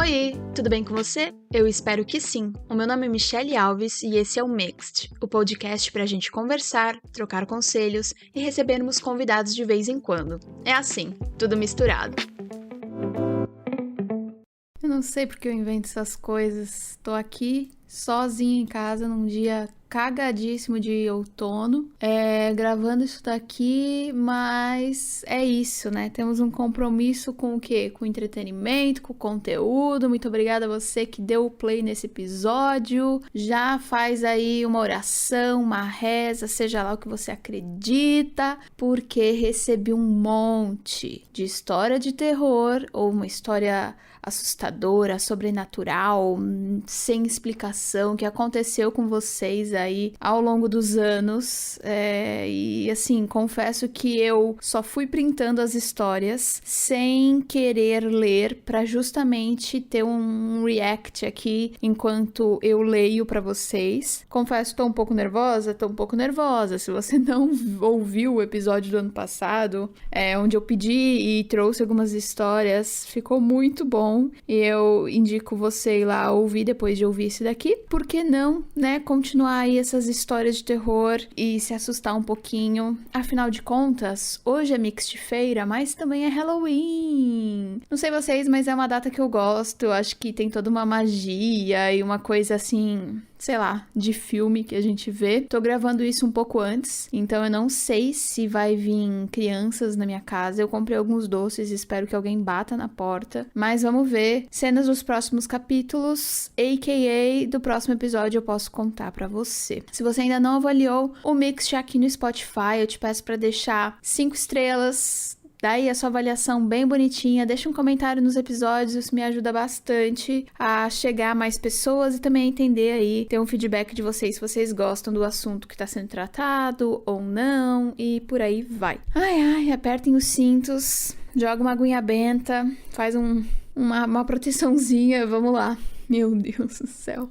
Oi, tudo bem com você? Eu espero que sim. O meu nome é Michelle Alves e esse é o Mixed, o podcast pra gente conversar, trocar conselhos e recebermos convidados de vez em quando. É assim, tudo misturado. Eu não sei porque eu invento essas coisas. Tô aqui sozinha em casa num dia cagadíssimo de outono, gravando isso daqui, mas é isso, né? Temos um compromisso com o quê? Com o entretenimento, com o conteúdo. Muito obrigada a você que deu o play nesse episódio. Já faz aí uma oração, uma reza, seja lá o que você acredita, porque recebi um monte de história de terror ou uma história assustadora, sobrenatural, sem explicação, que aconteceu com vocês aí ao longo dos anos. E assim, confesso que eu só fui printando as histórias sem querer ler para justamente ter um react aqui enquanto eu leio para vocês. Confesso, tô um pouco nervosa. Se você não ouviu o episódio do ano passado, onde eu pedi e trouxe algumas histórias, ficou muito bom. E eu indico você ir lá ouvir depois de ouvir esse daqui. Por que não, né? Continuar aí essas histórias de terror e se assustar um pouquinho. Afinal de contas, hoje é Mixed-feira, mas também é Halloween. Não sei vocês, mas é uma data que eu gosto. Eu acho que tem toda uma magia e uma coisa assim, sei lá, de filme que a gente vê. Tô gravando isso um pouco antes, então eu não sei se vai vir crianças na minha casa. Eu comprei alguns doces, espero que alguém bata na porta. Mas vamos ver. Cenas dos próximos capítulos, a.k.a. do próximo episódio, eu posso contar pra você. Se você ainda não avaliou o Mix aqui no Spotify, eu te peço pra deixar 5 estrelas. Daí a sua avaliação bem bonitinha, deixa um comentário nos episódios, isso me ajuda bastante a chegar a mais pessoas e também a entender aí, ter um feedback de vocês, se vocês gostam do assunto que está sendo tratado ou não, e por aí vai. Ai, apertem os cintos, joga uma aguinha benta, faz uma proteçãozinha, vamos lá. Meu Deus do céu.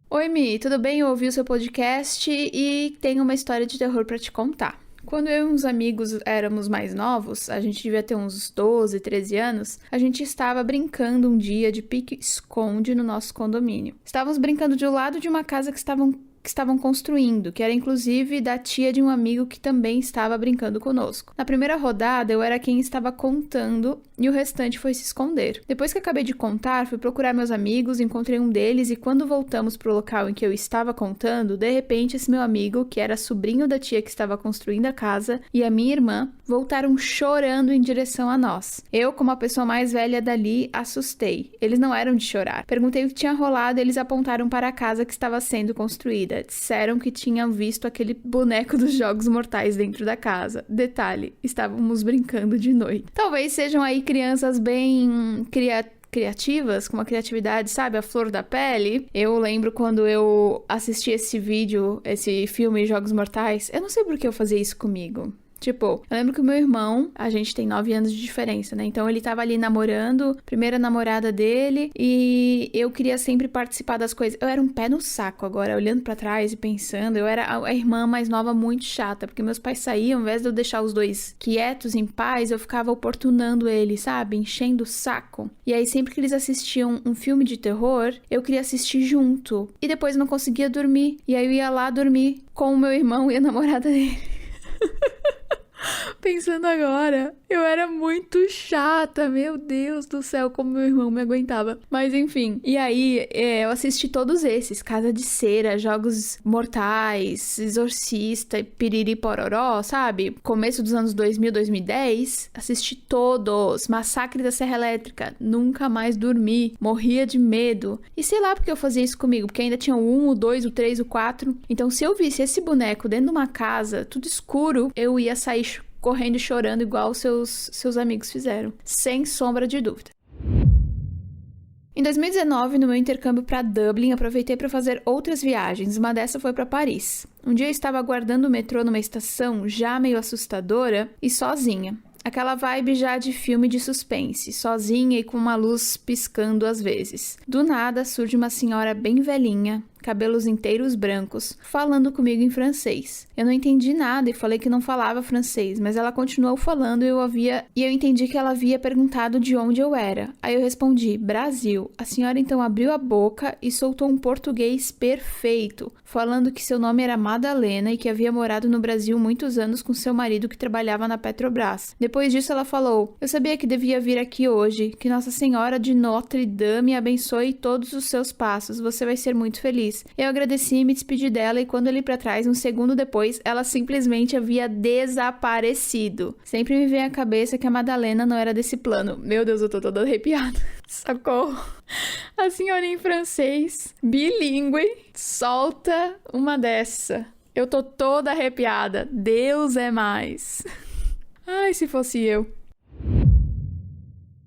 Oi, Mi, tudo bem? Eu ouvi o seu podcast e tenho uma história de terror pra te contar. Quando eu e uns amigos éramos mais novos, a gente devia ter uns 12, 13 anos, a gente estava brincando um dia de pique-esconde no nosso condomínio. Estávamos brincando de um lado de uma casa que estavam construindo, que era inclusive da tia de um amigo que também estava brincando conosco. Na primeira rodada, eu era quem estava contando e o restante foi se esconder. Depois que acabei de contar, fui procurar meus amigos, encontrei um deles e quando voltamos para o local em que eu estava contando, de repente esse meu amigo, que era sobrinho da tia que estava construindo a casa, e a minha irmã voltaram chorando em direção a nós. Eu, como a pessoa mais velha dali, assustei. Eles não eram de chorar. Perguntei o que tinha rolado e eles apontaram para a casa que estava sendo construída. Disseram que tinham visto aquele boneco dos Jogos Mortais dentro da casa. Detalhe, estávamos brincando de noite. Talvez sejam aí crianças bem criativas, com uma criatividade, sabe, a flor da pele. Eu lembro quando eu assisti esse filme Jogos Mortais, eu não sei por que eu fazia isso comigo. Tipo, eu lembro que o meu irmão, a gente tem 9 anos de diferença, né? Então ele tava ali namorando, primeira namorada dele, e eu queria sempre participar das coisas. Eu era um pé no saco agora, olhando pra trás e pensando. Eu era a irmã mais nova muito chata, porque meus pais saíam, ao invés de eu deixar os dois quietos, em paz, eu ficava oportunando eles, sabe? Enchendo o saco. E aí sempre que eles assistiam um filme de terror, eu queria assistir junto. E depois não conseguia dormir. E aí eu ia lá dormir com o meu irmão e a namorada dele. Pensando agora, eu era muito chata, meu Deus do céu, como meu irmão me aguentava. Mas enfim, e aí eu assisti todos esses, Casa de Cera, Jogos Mortais, Exorcista, Piriri Pororó, sabe? Começo dos anos 2000, 2010, assisti todos, Massacre da Serra Elétrica, nunca mais dormi, morria de medo. E sei lá porque eu fazia isso comigo, porque ainda tinha o 1, o 2, o 3, o 4. Então se eu visse esse boneco dentro de uma casa, tudo escuro, eu ia sair correndo e chorando igual seus amigos fizeram, sem sombra de dúvida. Em 2019, no meu intercâmbio para Dublin, aproveitei para fazer outras viagens. Uma dessas foi para Paris. Um dia eu estava aguardando o metrô numa estação já meio assustadora e sozinha. Aquela vibe já de filme de suspense, sozinha e com uma luz piscando às vezes. Do nada surge uma senhora bem velhinha, cabelos inteiros brancos, falando comigo em francês. Eu não entendi nada e falei que não falava francês, mas ela continuou falando e eu entendi que ela havia perguntado de onde eu era. Aí eu respondi, Brasil. A senhora então abriu a boca e soltou um português perfeito, falando que seu nome era Madalena e que havia morado no Brasil muitos anos com seu marido que trabalhava na Petrobras. Depois disso ela falou, eu sabia que devia vir aqui hoje, que Nossa Senhora de Notre Dame abençoe todos os seus passos, você vai ser muito feliz. Eu agradeci e me despedi dela e quando olhei pra trás, um segundo depois, ela simplesmente havia desaparecido. Sempre me vem à cabeça que a Madalena não era desse plano. Meu Deus, eu tô toda arrepiada. Socorro. A senhora em francês, bilíngue, solta uma dessa. Eu tô toda arrepiada. Deus é mais. Ai, se fosse eu.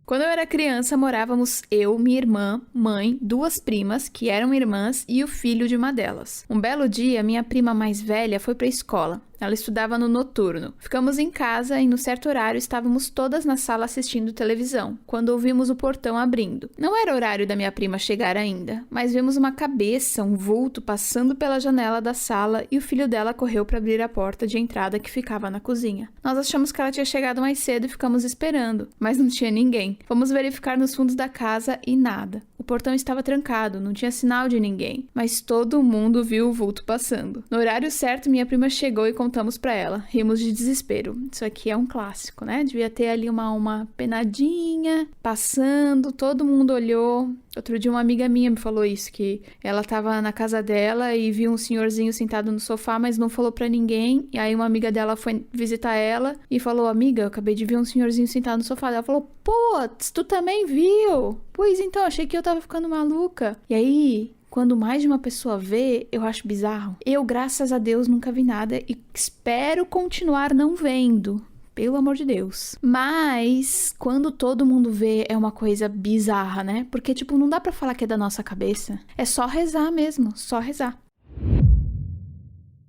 Quando eu era criança, morávamos eu, minha irmã, mãe, duas primas, que eram irmãs, e o filho de uma delas. Um belo dia, minha prima mais velha foi pra escola. Ela estudava no noturno. Ficamos em casa e no certo horário estávamos todas na sala assistindo televisão, quando ouvimos o portão abrindo. Não era horário da minha prima chegar ainda, mas vimos uma cabeça, um vulto, passando pela janela da sala e o filho dela correu para abrir a porta de entrada que ficava na cozinha. Nós achamos que ela tinha chegado mais cedo e ficamos esperando, mas não tinha ninguém. Fomos verificar nos fundos da casa e nada. O portão estava trancado, não tinha sinal de ninguém, mas todo mundo viu o vulto passando. No horário certo, minha prima chegou e contamos pra ela. Rimos de desespero. Isso aqui é um clássico, né? Devia ter ali uma penadinha passando, todo mundo olhou. Outro dia uma amiga minha me falou isso, que ela tava na casa dela e viu um senhorzinho sentado no sofá, mas não falou pra ninguém. E aí uma amiga dela foi visitar ela e falou, amiga, eu acabei de ver um senhorzinho sentado no sofá. Ela falou, putz, tu também viu? Pois então, achei que eu tava ficando maluca. E aí, quando mais de uma pessoa vê, eu acho bizarro. Eu, graças a Deus, nunca vi nada e espero continuar não vendo. Pelo amor de Deus. Mas, quando todo mundo vê, é uma coisa bizarra, né? Porque, não dá pra falar que é da nossa cabeça. É só rezar mesmo, só rezar.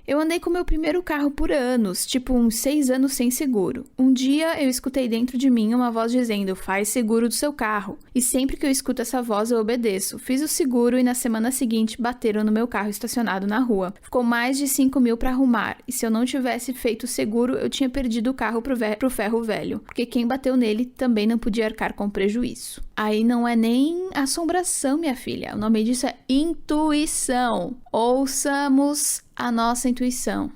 Eu andei com meu primeiro carro por anos, uns 6 anos sem seguro. Um dia eu escutei dentro de mim uma voz dizendo, faz seguro do seu carro. E sempre que eu escuto essa voz eu obedeço. Fiz o seguro e na semana seguinte bateram no meu carro estacionado na rua. Ficou mais de 5 mil pra arrumar. E se eu não tivesse feito o seguro, eu tinha perdido o carro pro ferro velho. Porque quem bateu nele também não podia arcar com prejuízo. Aí não é nem assombração, minha filha. O nome disso é intuição. Ouçamos a nossa intuição.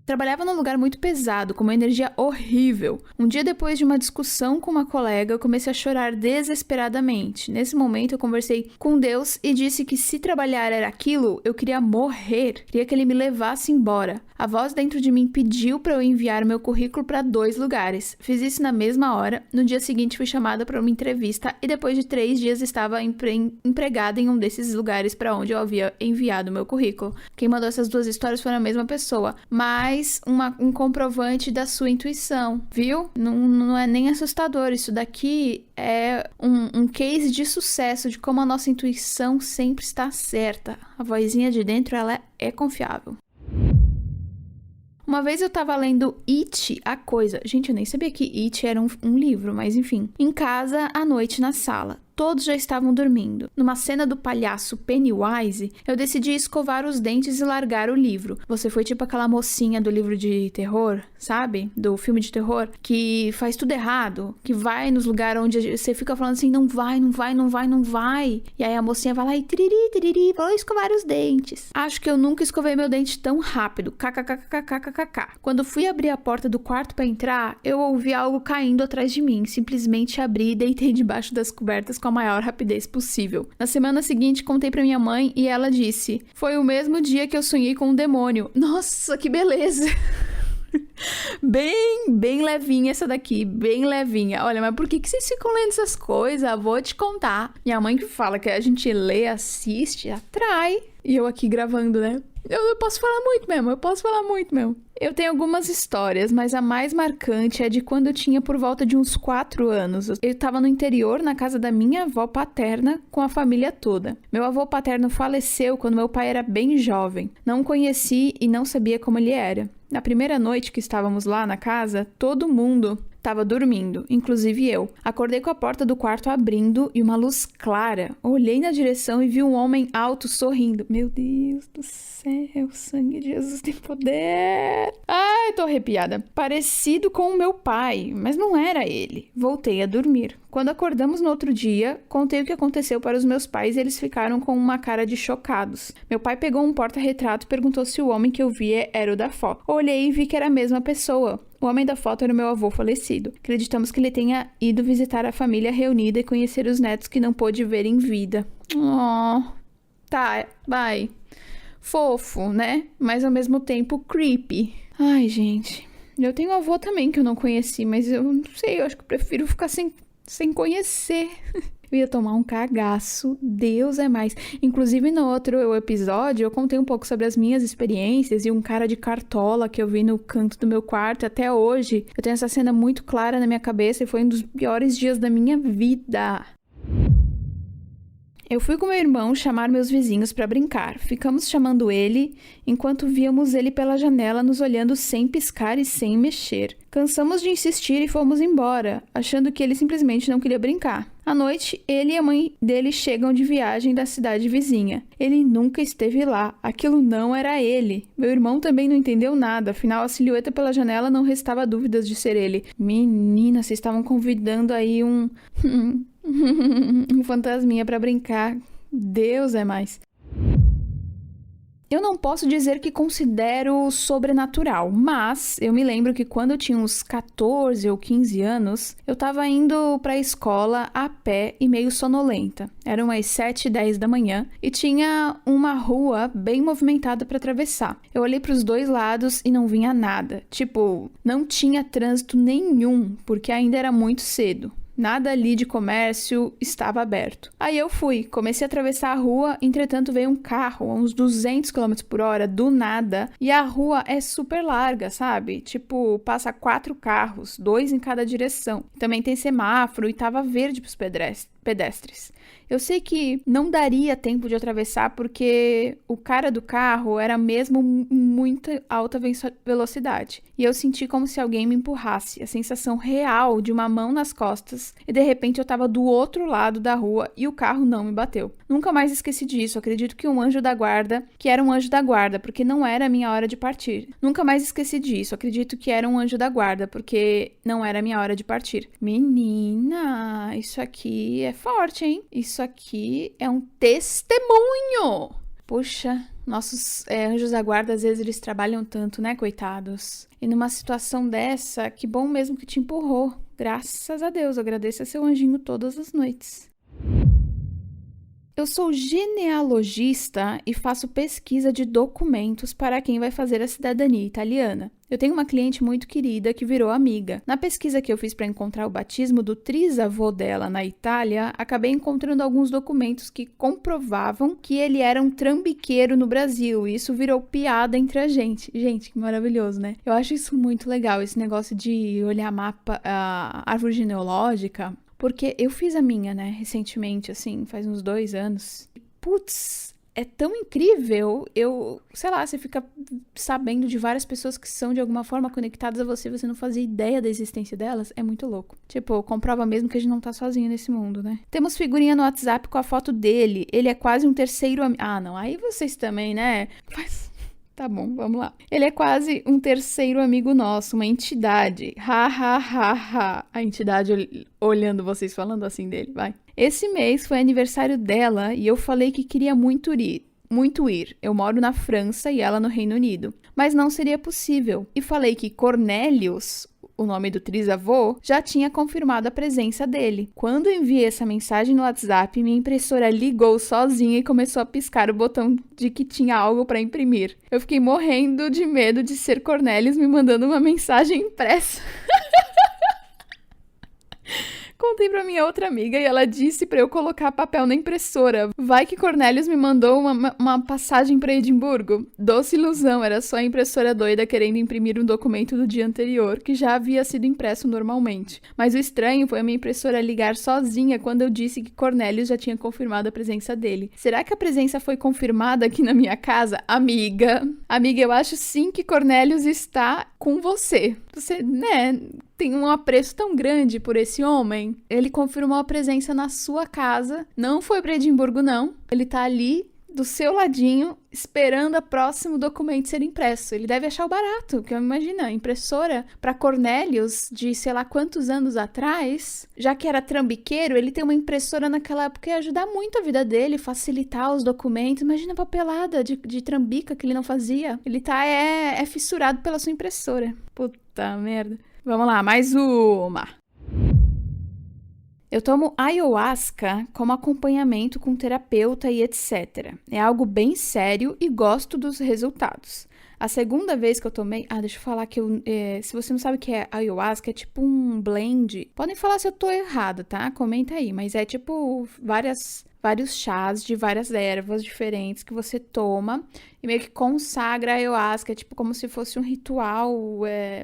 Trabalhava num lugar muito pesado, com uma energia horrível. Um dia depois de uma discussão com uma colega, eu comecei a chorar desesperadamente. Nesse momento, eu conversei com Deus e disse que se trabalhar era aquilo, eu queria morrer. Queria que ele me levasse embora. A voz dentro de mim pediu para eu enviar meu currículo para 2 lugares. Fiz isso na mesma hora. No dia seguinte, fui chamada para uma entrevista e depois de 3 dias estava empregada em um desses lugares para onde eu havia enviado meu currículo. Quem mandou essas 2 histórias foi a mesma pessoa, mas um comprovante da sua intuição, viu? Não é nem assustador. Isso daqui é um case de sucesso de como a nossa intuição sempre está certa. A vozinha de dentro, ela é confiável. Uma vez eu tava lendo It, a Coisa. Gente, eu nem sabia que It era um livro, mas enfim. Em casa, à noite, na sala. Todos já estavam dormindo. Numa cena do palhaço Pennywise, eu decidi escovar os dentes e largar o livro. Você foi tipo aquela mocinha do livro de terror, sabe? Do filme de terror, que faz tudo errado, que vai nos lugares onde você fica falando assim, não vai, não vai, não vai, não vai. E aí a mocinha vai lá e tiriri, vou escovar os dentes. Acho que eu nunca escovei meu dente tão rápido. KKKKKKKK. Quando fui abrir a porta do quarto pra entrar, eu ouvi algo caindo atrás de mim. Simplesmente abri e deitei debaixo das cobertas com a maior rapidez possível. Na semana seguinte, contei pra minha mãe e ela disse, foi o mesmo dia que eu sonhei com um demônio. Nossa, que beleza! Bem levinha essa daqui, bem levinha. Olha, mas por que vocês ficam lendo essas coisas? Vou te contar. Minha mãe que fala que a gente lê, assiste, atrai. E eu aqui gravando, né? Eu posso falar muito mesmo. Eu tenho algumas histórias, mas a mais marcante é de quando eu tinha por volta de uns 4 anos. Eu estava no interior, na casa da minha avó paterna, com a família toda. Meu avô paterno faleceu quando meu pai era bem jovem. Não o conheci e não sabia como ele era. Na primeira noite que estávamos lá na casa, todo mundo tava dormindo, inclusive eu. Acordei com a porta do quarto abrindo e uma luz clara. Olhei na direção e vi um homem alto sorrindo. Meu Deus do céu, o sangue de Jesus tem poder. Ai, tô arrepiada. Parecido com o meu pai, mas não era ele. Voltei a dormir. Quando acordamos no outro dia, contei o que aconteceu para os meus pais e eles ficaram com uma cara de chocados. Meu pai pegou um porta-retrato e perguntou se o homem que eu via era o da foto. Olhei e vi que era a mesma pessoa. O homem da foto era o meu avô falecido. Acreditamos que ele tenha ido visitar a família reunida e conhecer os netos que não pôde ver em vida. Oh, tá, vai. Fofo, né? Mas ao mesmo tempo creepy. Ai, gente. Eu tenho um avô também que eu não conheci, mas eu não sei, eu acho que eu prefiro ficar sem conhecer. Eu ia tomar um cagaço, Deus é mais. Inclusive, no outro episódio, eu contei um pouco sobre as minhas experiências e um cara de cartola que eu vi no canto do meu quarto. Até hoje, eu tenho essa cena muito clara na minha cabeça e foi um dos piores dias da minha vida. Eu fui com meu irmão chamar meus vizinhos para brincar. Ficamos chamando ele, enquanto víamos ele pela janela nos olhando sem piscar e sem mexer. Cansamos de insistir e fomos embora, achando que ele simplesmente não queria brincar. À noite, ele e a mãe dele chegam de viagem da cidade vizinha. Ele nunca esteve lá. Aquilo não era ele. Meu irmão também não entendeu nada, afinal a silhueta pela janela não restava dúvidas de ser ele. Menina, vocês estavam convidando aí um fantasminha pra brincar. Deus é mais. Eu não posso dizer que considero sobrenatural, mas eu me lembro que quando eu tinha uns 14 ou 15 anos, eu tava indo pra escola a pé e meio sonolenta. Eram umas 7h10 da manhã e tinha uma rua bem movimentada pra atravessar. Eu olhei pros dois lados e não vinha nada. Tipo, não tinha trânsito nenhum, porque ainda era muito cedo. Nada ali de comércio estava aberto. Aí eu fui, comecei a atravessar a rua, entretanto veio um carro a uns 200 km por hora, do nada, e a rua é super larga, sabe? Tipo, passa 4 carros, 2 em cada direção. Também tem semáforo e tava verde pros pedestres. Eu sei que não daria tempo de atravessar porque o cara do carro era mesmo muita alta velocidade. E eu senti como se alguém me empurrasse, a sensação real de uma mão nas costas, e de repente eu tava do outro lado da rua e o carro não me bateu. Nunca mais esqueci disso, acredito que era um anjo da guarda, porque não era a minha hora de partir. Nunca mais esqueci disso, acredito que era um anjo da guarda, porque não era a minha hora de partir. Menina, isso aqui é forte, hein? Isso aqui é um testemunho. Puxa, nossos anjos da guarda, às vezes eles trabalham tanto, né, coitados? E numa situação dessa, que bom mesmo que te empurrou. Graças a Deus, agradeça seu anjinho todas as noites. Eu sou genealogista e faço pesquisa de documentos para quem vai fazer a cidadania italiana. Eu tenho uma cliente muito querida que virou amiga. Na pesquisa que eu fiz para encontrar o batismo do trisavô dela na Itália, acabei encontrando alguns documentos que comprovavam que ele era um trambiqueiro no Brasil, e isso virou piada entre a gente. Gente, que maravilhoso, né? Eu acho isso muito legal, esse negócio de olhar mapa, árvore genealógica. Porque eu fiz a minha, né, recentemente, assim, faz uns 2 anos. Putz, é tão incrível, sei lá, você fica sabendo de várias pessoas que são de alguma forma conectadas a você não fazia ideia da existência delas, é muito louco. Tipo, comprova mesmo que a gente não tá sozinho nesse mundo, né? Temos figurinha no WhatsApp com a foto dele, ele é quase um terceiro amigo. Ah, não, aí vocês também, né? Mas... Tá bom, vamos lá. Ele é quase um terceiro amigo nosso, uma entidade. Ha, ha, ha, ha. A entidade olhando vocês falando assim dele, vai. Esse mês foi aniversário dela e eu falei que queria muito ir. Eu moro na França e ela no Reino Unido. Mas não seria possível. E falei que Cornélios, o nome do trisavô, já tinha confirmado a presença dele. Quando enviei essa mensagem no WhatsApp, minha impressora ligou sozinha e começou a piscar o botão de que tinha algo para imprimir. Eu fiquei morrendo de medo de ser Cornélios me mandando uma mensagem impressa. Contei pra minha outra amiga e ela disse pra eu colocar papel na impressora. Vai que Cornélios me mandou uma passagem pra Edimburgo. Doce ilusão, era só a impressora doida querendo imprimir um documento do dia anterior, que já havia sido impresso normalmente. Mas o estranho foi a minha impressora ligar sozinha quando eu disse que Cornélios já tinha confirmado a presença dele. Será que a presença foi confirmada aqui na minha casa? Amiga, eu acho sim que Cornélios está com você. Você, né... tem um apreço tão grande por esse homem. Ele confirmou a presença na sua casa, não foi para Edimburgo não, ele tá ali do seu ladinho, esperando o próximo documento ser impresso. Ele deve achar o barato, porque imagina, impressora para Cornelius de sei lá quantos anos atrás, já que era trambiqueiro, ele tem uma impressora naquela época ia ajudar muito a vida dele, facilitar os documentos. Imagina a papelada de trambica que ele não fazia. Ele tá fissurado pela sua impressora. Puta merda. Vamos lá, mais uma. Eu tomo ayahuasca como acompanhamento com terapeuta e etc. É algo bem sério e gosto dos resultados. A segunda vez que eu tomei... deixa eu falar que se você não sabe o que é ayahuasca, é tipo um blend. Podem falar se eu tô errada, tá? Comenta aí. Mas é tipo vários chás de várias ervas diferentes que você toma e meio que consagra a ayahuasca, tipo como se fosse um ritual,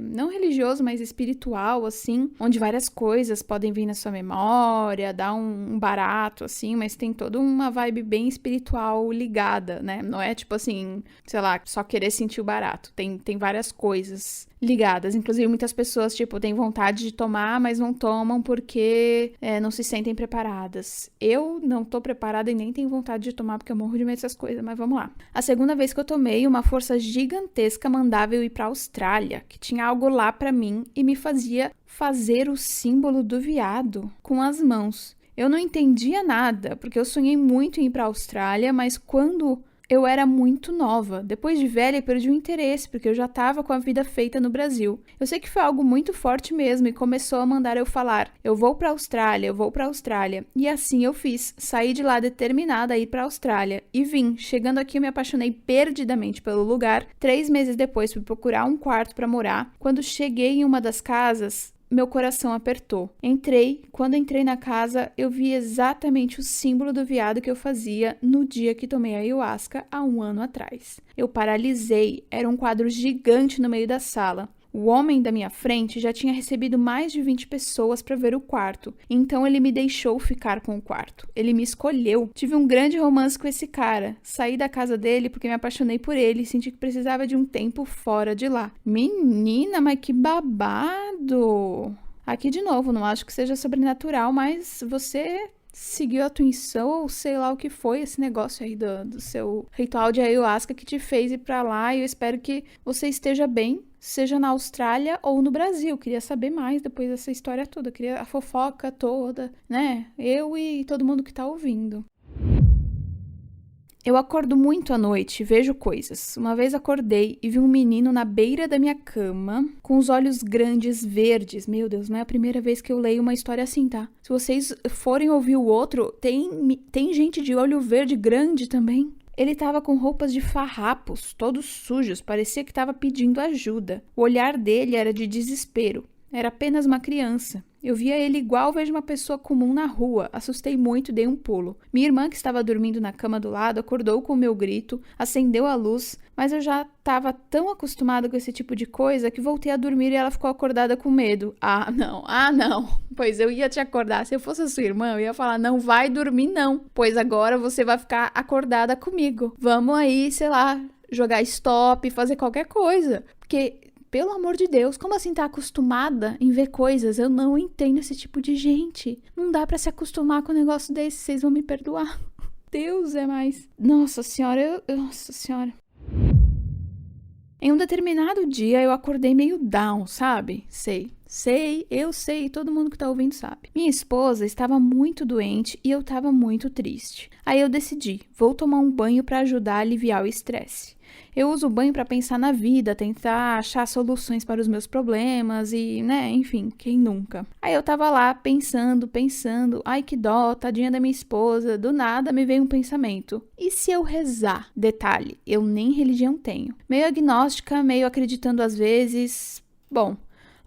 não religioso, mas espiritual, assim, onde várias coisas podem vir na sua memória, dar um barato, assim, mas tem toda uma vibe bem espiritual ligada, né? Não é tipo assim, sei lá, só querer sentir o barato. Tem várias coisas ligadas. Inclusive, muitas pessoas, tipo, têm vontade de tomar, mas não tomam porque não se sentem preparadas. Eu não tô preparada e nem tenho vontade de tomar porque eu morro de medo dessas coisas, mas vamos lá. A segunda vez que eu tomei, uma força gigantesca mandava eu ir pra Austrália, que tinha algo lá pra mim e me fazia fazer o símbolo do veado com as mãos. Eu não entendia nada, porque eu sonhei muito em ir pra Austrália, mas quando eu era muito nova. Depois de velha, eu perdi o interesse, porque eu já estava com a vida feita no Brasil. Eu sei que foi algo muito forte mesmo e começou a mandar eu falar, eu vou pra Austrália, eu vou pra Austrália. E assim eu fiz. Saí de lá determinada a ir pra Austrália. E vim. Chegando aqui, eu me apaixonei perdidamente pelo lugar. 3 meses depois, fui procurar um quarto pra morar. Quando cheguei em uma das casas, meu coração apertou. Quando entrei na casa, eu vi exatamente o símbolo do veado que eu fazia no dia que tomei a ayahuasca há 1 ano atrás. Eu paralisei, era um quadro gigante no meio da sala. O homem da minha frente já tinha recebido mais de 20 pessoas para ver o quarto, então ele me deixou ficar com o quarto. Ele me escolheu. Tive um grande romance com esse cara. Saí da casa dele porque me apaixonei por ele e senti que precisava de um tempo fora de lá. Menina, mas que babado! Aqui de novo, não acho que seja sobrenatural, mas você seguiu a tua intuição ou sei lá o que foi esse negócio aí do seu ritual de ayahuasca que te fez ir pra lá, e eu espero que você esteja bem, seja na Austrália ou no Brasil. Queria saber mais depois dessa história toda, queria a fofoca toda, né? Eu e todo mundo que tá ouvindo. Eu acordo muito à noite, vejo coisas. Uma vez acordei e vi um menino na beira da minha cama, com os olhos grandes, verdes. Meu Deus, não é a primeira vez que eu leio uma história assim, tá? Se vocês forem ouvir o outro, tem gente de olho verde grande também. Ele tava com roupas de farrapos, todos sujos, parecia que tava pedindo ajuda. O olhar dele era de desespero. Era apenas uma criança. Eu via ele igual vejo uma pessoa comum na rua. Assustei muito e dei um pulo. Minha irmã, que estava dormindo na cama do lado, acordou com o meu grito, acendeu a luz, mas eu já estava tão acostumada com esse tipo de coisa que voltei a dormir e ela ficou acordada com medo. Ah, não. Pois eu ia te acordar. Se eu fosse a sua irmã, eu ia falar, não vai dormir não, pois agora você vai ficar acordada comigo. Vamos aí, sei lá, jogar stop, fazer qualquer coisa. Porque... pelo amor de Deus, como assim tá acostumada em ver coisas? Eu não entendo esse tipo de gente. Não dá pra se acostumar com um negócio desse, vocês vão me perdoar. Deus é mais. Nossa senhora, Nossa senhora. Em um determinado dia eu acordei meio down, sabe? Eu sei, todo mundo que tá ouvindo sabe. Minha esposa estava muito doente e eu tava muito triste. Aí eu decidi, vou tomar um banho pra ajudar a aliviar o estresse. Eu uso o banho para pensar na vida, tentar achar soluções para os meus problemas e, né, enfim, quem nunca? Aí eu tava lá pensando, ai que dó, tadinha da minha esposa, do nada me veio um pensamento. E se eu rezar? Detalhe, eu nem religião tenho. Meio agnóstica, meio acreditando às vezes. Bom,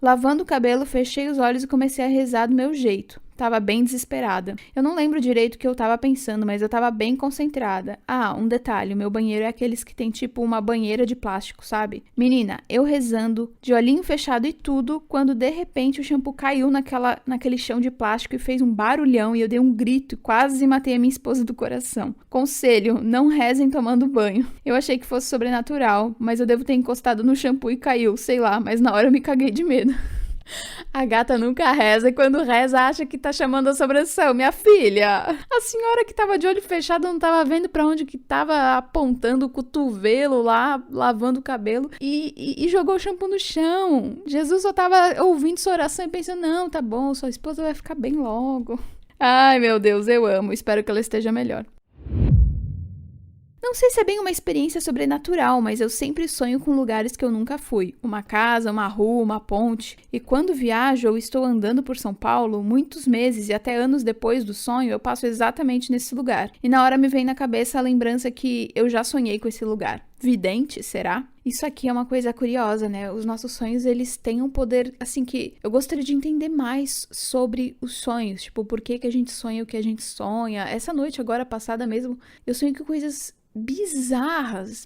lavando o cabelo, fechei os olhos e comecei a rezar do meu jeito. Tava bem desesperada. Eu não lembro direito o que eu tava pensando, mas eu tava bem concentrada. Ah, um detalhe, o meu banheiro é aqueles que tem tipo uma banheira de plástico, sabe? Menina, eu rezando, de olhinho fechado e tudo, quando de repente o shampoo caiu naquele chão de plástico e fez um barulhão e eu dei um grito e quase matei a minha esposa do coração. Conselho, não rezem tomando banho. Eu achei que fosse sobrenatural, mas eu devo ter encostado no shampoo e caiu, sei lá, mas na hora eu me caguei de medo. A gata nunca reza e quando reza acha que tá chamando a sobração. Minha filha, a senhora que tava de olho fechado não tava vendo pra onde que tava apontando o cotovelo lá, lavando o cabelo e jogou o shampoo no chão. Jesus só tava ouvindo sua oração e pensando, não, tá bom, sua esposa vai ficar bem logo. Ai, meu Deus, eu amo. Espero que ela esteja melhor. Não sei se é bem uma experiência sobrenatural, mas eu sempre sonho com lugares que eu nunca fui. Uma casa, uma rua, uma ponte. E quando viajo ou estou andando por São Paulo, muitos meses e até anos depois do sonho, eu passo exatamente nesse lugar. E na hora me vem na cabeça a lembrança que eu já sonhei com esse lugar. Vidente, será? Isso aqui é uma coisa curiosa, né? Os nossos sonhos, eles têm um poder, assim, que eu gostaria de entender mais sobre os sonhos. Tipo, por que a gente sonha o que a gente sonha. Essa noite, agora passada mesmo, eu sonhei com coisas bizarras,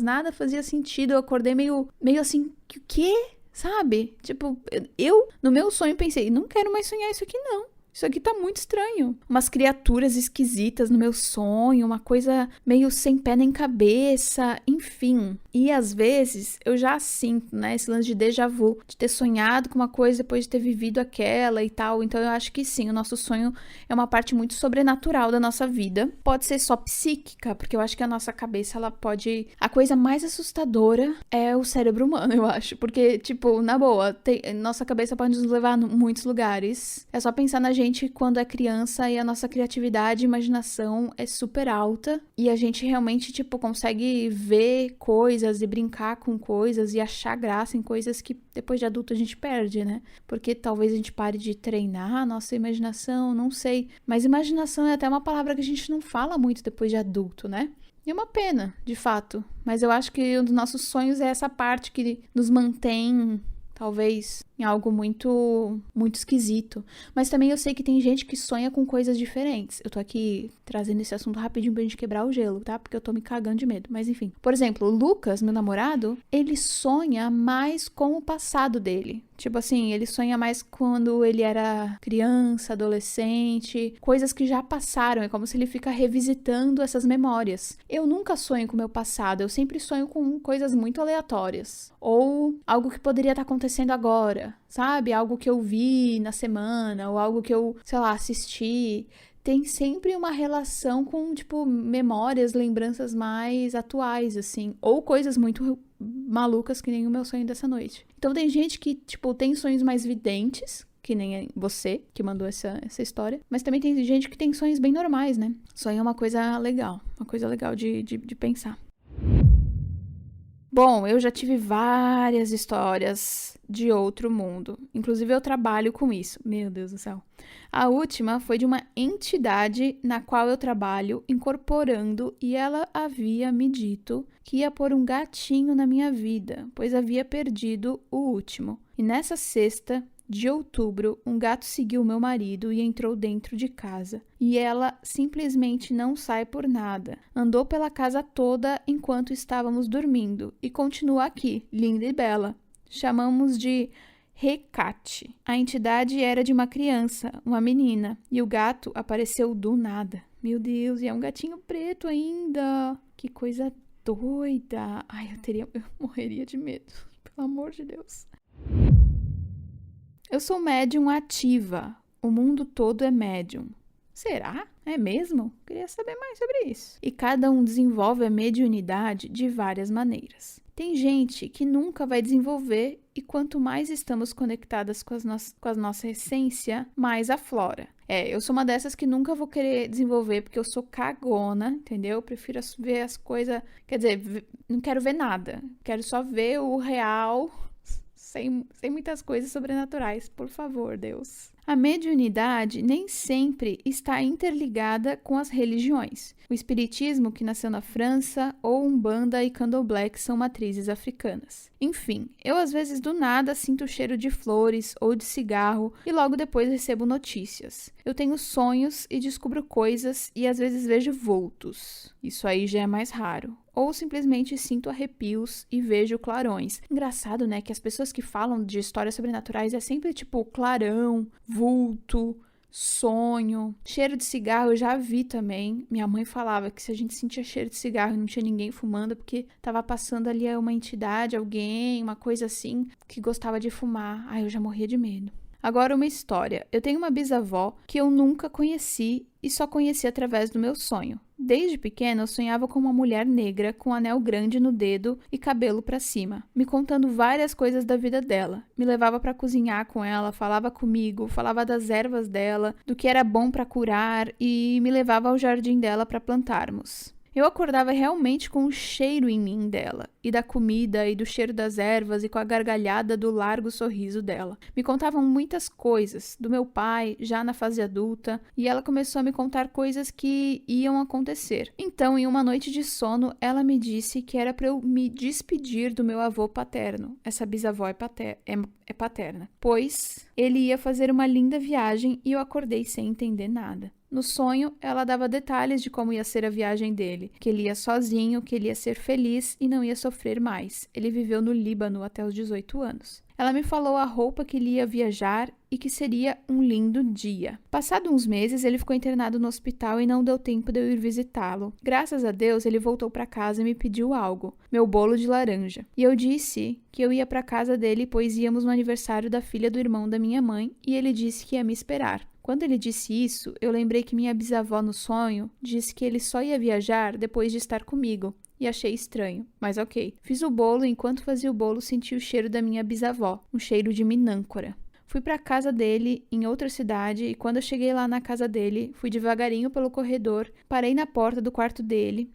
nada fazia sentido, eu acordei meio assim, o quê? Sabe? Tipo, eu, no meu sonho, pensei, não quero mais sonhar isso aqui, não. Isso aqui tá muito estranho. Umas criaturas esquisitas no meu sonho, uma coisa meio sem pé nem cabeça, enfim. E às vezes eu já sinto, né, esse lance de déjà vu, de ter sonhado com uma coisa depois de ter vivido aquela e tal. Então eu acho que sim, o nosso sonho é uma parte muito sobrenatural da nossa vida. Pode ser só psíquica, porque eu acho que a nossa cabeça, ela pode... A coisa mais assustadora é o cérebro humano, eu acho. Porque, tipo, na boa, nossa cabeça pode nos levar a muitos lugares. É só pensar na gente quando é criança e a nossa criatividade e imaginação é super alta e a gente realmente, tipo, consegue ver coisas e brincar com coisas e achar graça em coisas que depois de adulto a gente perde, né? Porque talvez a gente pare de treinar a nossa imaginação, não sei. Mas imaginação é até uma palavra que a gente não fala muito depois de adulto, né? E é uma pena, de fato. Mas eu acho que um dos nossos sonhos é essa parte que nos mantém... talvez em algo muito esquisito. Mas também eu sei que tem gente que sonha com coisas diferentes. Eu tô aqui trazendo esse assunto rapidinho pra gente quebrar o gelo, tá? Porque eu tô me cagando de medo. Mas enfim. Por exemplo, o Lucas, meu namorado, ele sonha mais com o passado dele. Tipo assim, ele sonha mais quando ele era criança, adolescente, coisas que já passaram. É como se ele fica revisitando essas memórias. Eu nunca sonho com o meu passado. Eu sempre sonho com coisas muito aleatórias. Ou algo que poderia estar acontecendo agora. Sabe? Algo que eu vi na semana, ou algo que eu, sei lá, assisti. Tem sempre uma relação com, tipo, memórias, lembranças mais atuais, assim. Ou coisas muito malucas, que nem o meu sonho dessa noite. Então tem gente que, tipo, tem sonhos mais videntes, que nem você, que mandou essa história. Mas também tem gente que tem sonhos bem normais, né? Sonho é uma coisa legal de pensar. Bom, eu já tive várias histórias de outro mundo. Inclusive, eu trabalho com isso. Meu Deus do céu. A última foi de uma entidade na qual eu trabalho incorporando e ela havia me dito que ia pôr um gatinho na minha vida, pois havia perdido o último. E nessa sexta de outubro, um gato seguiu meu marido e entrou dentro de casa. E ela simplesmente não sai por nada. Andou pela casa toda enquanto estávamos dormindo e continua aqui, linda e bela. Chamamos de Recate. A entidade era de uma criança, uma menina, e o gato apareceu do nada. Meu Deus, e é um gatinho preto ainda. Que coisa doida. Ai, eu morreria de medo. Pelo amor de Deus. Eu sou médium ativa. O mundo todo é médium. Será? É mesmo? Queria saber mais sobre isso. E cada um desenvolve a mediunidade de várias maneiras. Tem gente que nunca vai desenvolver e quanto mais estamos conectadas com a nossa essência, mais aflora. Eu sou uma dessas que nunca vou querer desenvolver porque eu sou cagona, entendeu? Eu prefiro ver as coisas... Quer dizer, não quero ver nada. Quero só ver o real... Sem muitas coisas sobrenaturais, por favor, Deus. A mediunidade nem sempre está interligada com as religiões. O espiritismo, que nasceu na França, ou Umbanda e Candomblé, que são matrizes africanas. Enfim, eu às vezes do nada sinto o cheiro de flores ou de cigarro e logo depois recebo notícias. Eu tenho sonhos e descubro coisas e às vezes vejo vultos. Isso aí já é mais raro. Ou simplesmente sinto arrepios e vejo clarões. Engraçado, né, que as pessoas que falam de histórias sobrenaturais é sempre tipo clarão, vulto, sonho. Cheiro de cigarro eu já vi também. Minha mãe falava que se a gente sentia cheiro de cigarro e não tinha ninguém fumando, porque tava passando ali uma entidade, alguém, uma coisa assim, que gostava de fumar. Ai, eu já morria de medo. Agora uma história. Eu tenho uma bisavó que eu nunca conheci e só conheci através do meu sonho. Desde pequena, eu sonhava com uma mulher negra com um anel grande no dedo e cabelo pra cima, me contando várias coisas da vida dela. Me levava pra cozinhar com ela, falava comigo, falava das ervas dela, do que era bom pra curar e me levava ao jardim dela pra plantarmos. Eu acordava realmente com o cheiro em mim dela, e da comida, e do cheiro das ervas, e com a gargalhada do largo sorriso dela. Me contavam muitas coisas, do meu pai, já na fase adulta, e ela começou a me contar coisas que iam acontecer. Então, em uma noite de sono, ela me disse que era para eu me despedir do meu avô paterno. Essa bisavó é paterna. Pois ele ia fazer uma linda viagem e eu acordei sem entender nada. No sonho, ela dava detalhes de como ia ser a viagem dele, que ele ia sozinho, que ele ia ser feliz e não ia sofrer mais. Ele viveu no Líbano até os 18 anos. Ela me falou a roupa que ele ia viajar e que seria um lindo dia. Passado uns meses, ele ficou internado no hospital e não deu tempo de eu ir visitá-lo. Graças a Deus, ele voltou para casa e me pediu algo, meu bolo de laranja. E eu disse que eu ia para casa dele, pois íamos no aniversário da filha do irmão da minha mãe, e ele disse que ia me esperar. Quando ele disse isso, eu lembrei que minha bisavó no sonho disse que ele só ia viajar depois de estar comigo. E achei estranho, mas ok. Fiz o bolo e enquanto fazia o bolo senti o cheiro da minha bisavó, um cheiro de minâncora. Fui para a casa dele em outra cidade e quando eu cheguei lá na casa dele, fui devagarinho pelo corredor, parei na porta do quarto dele.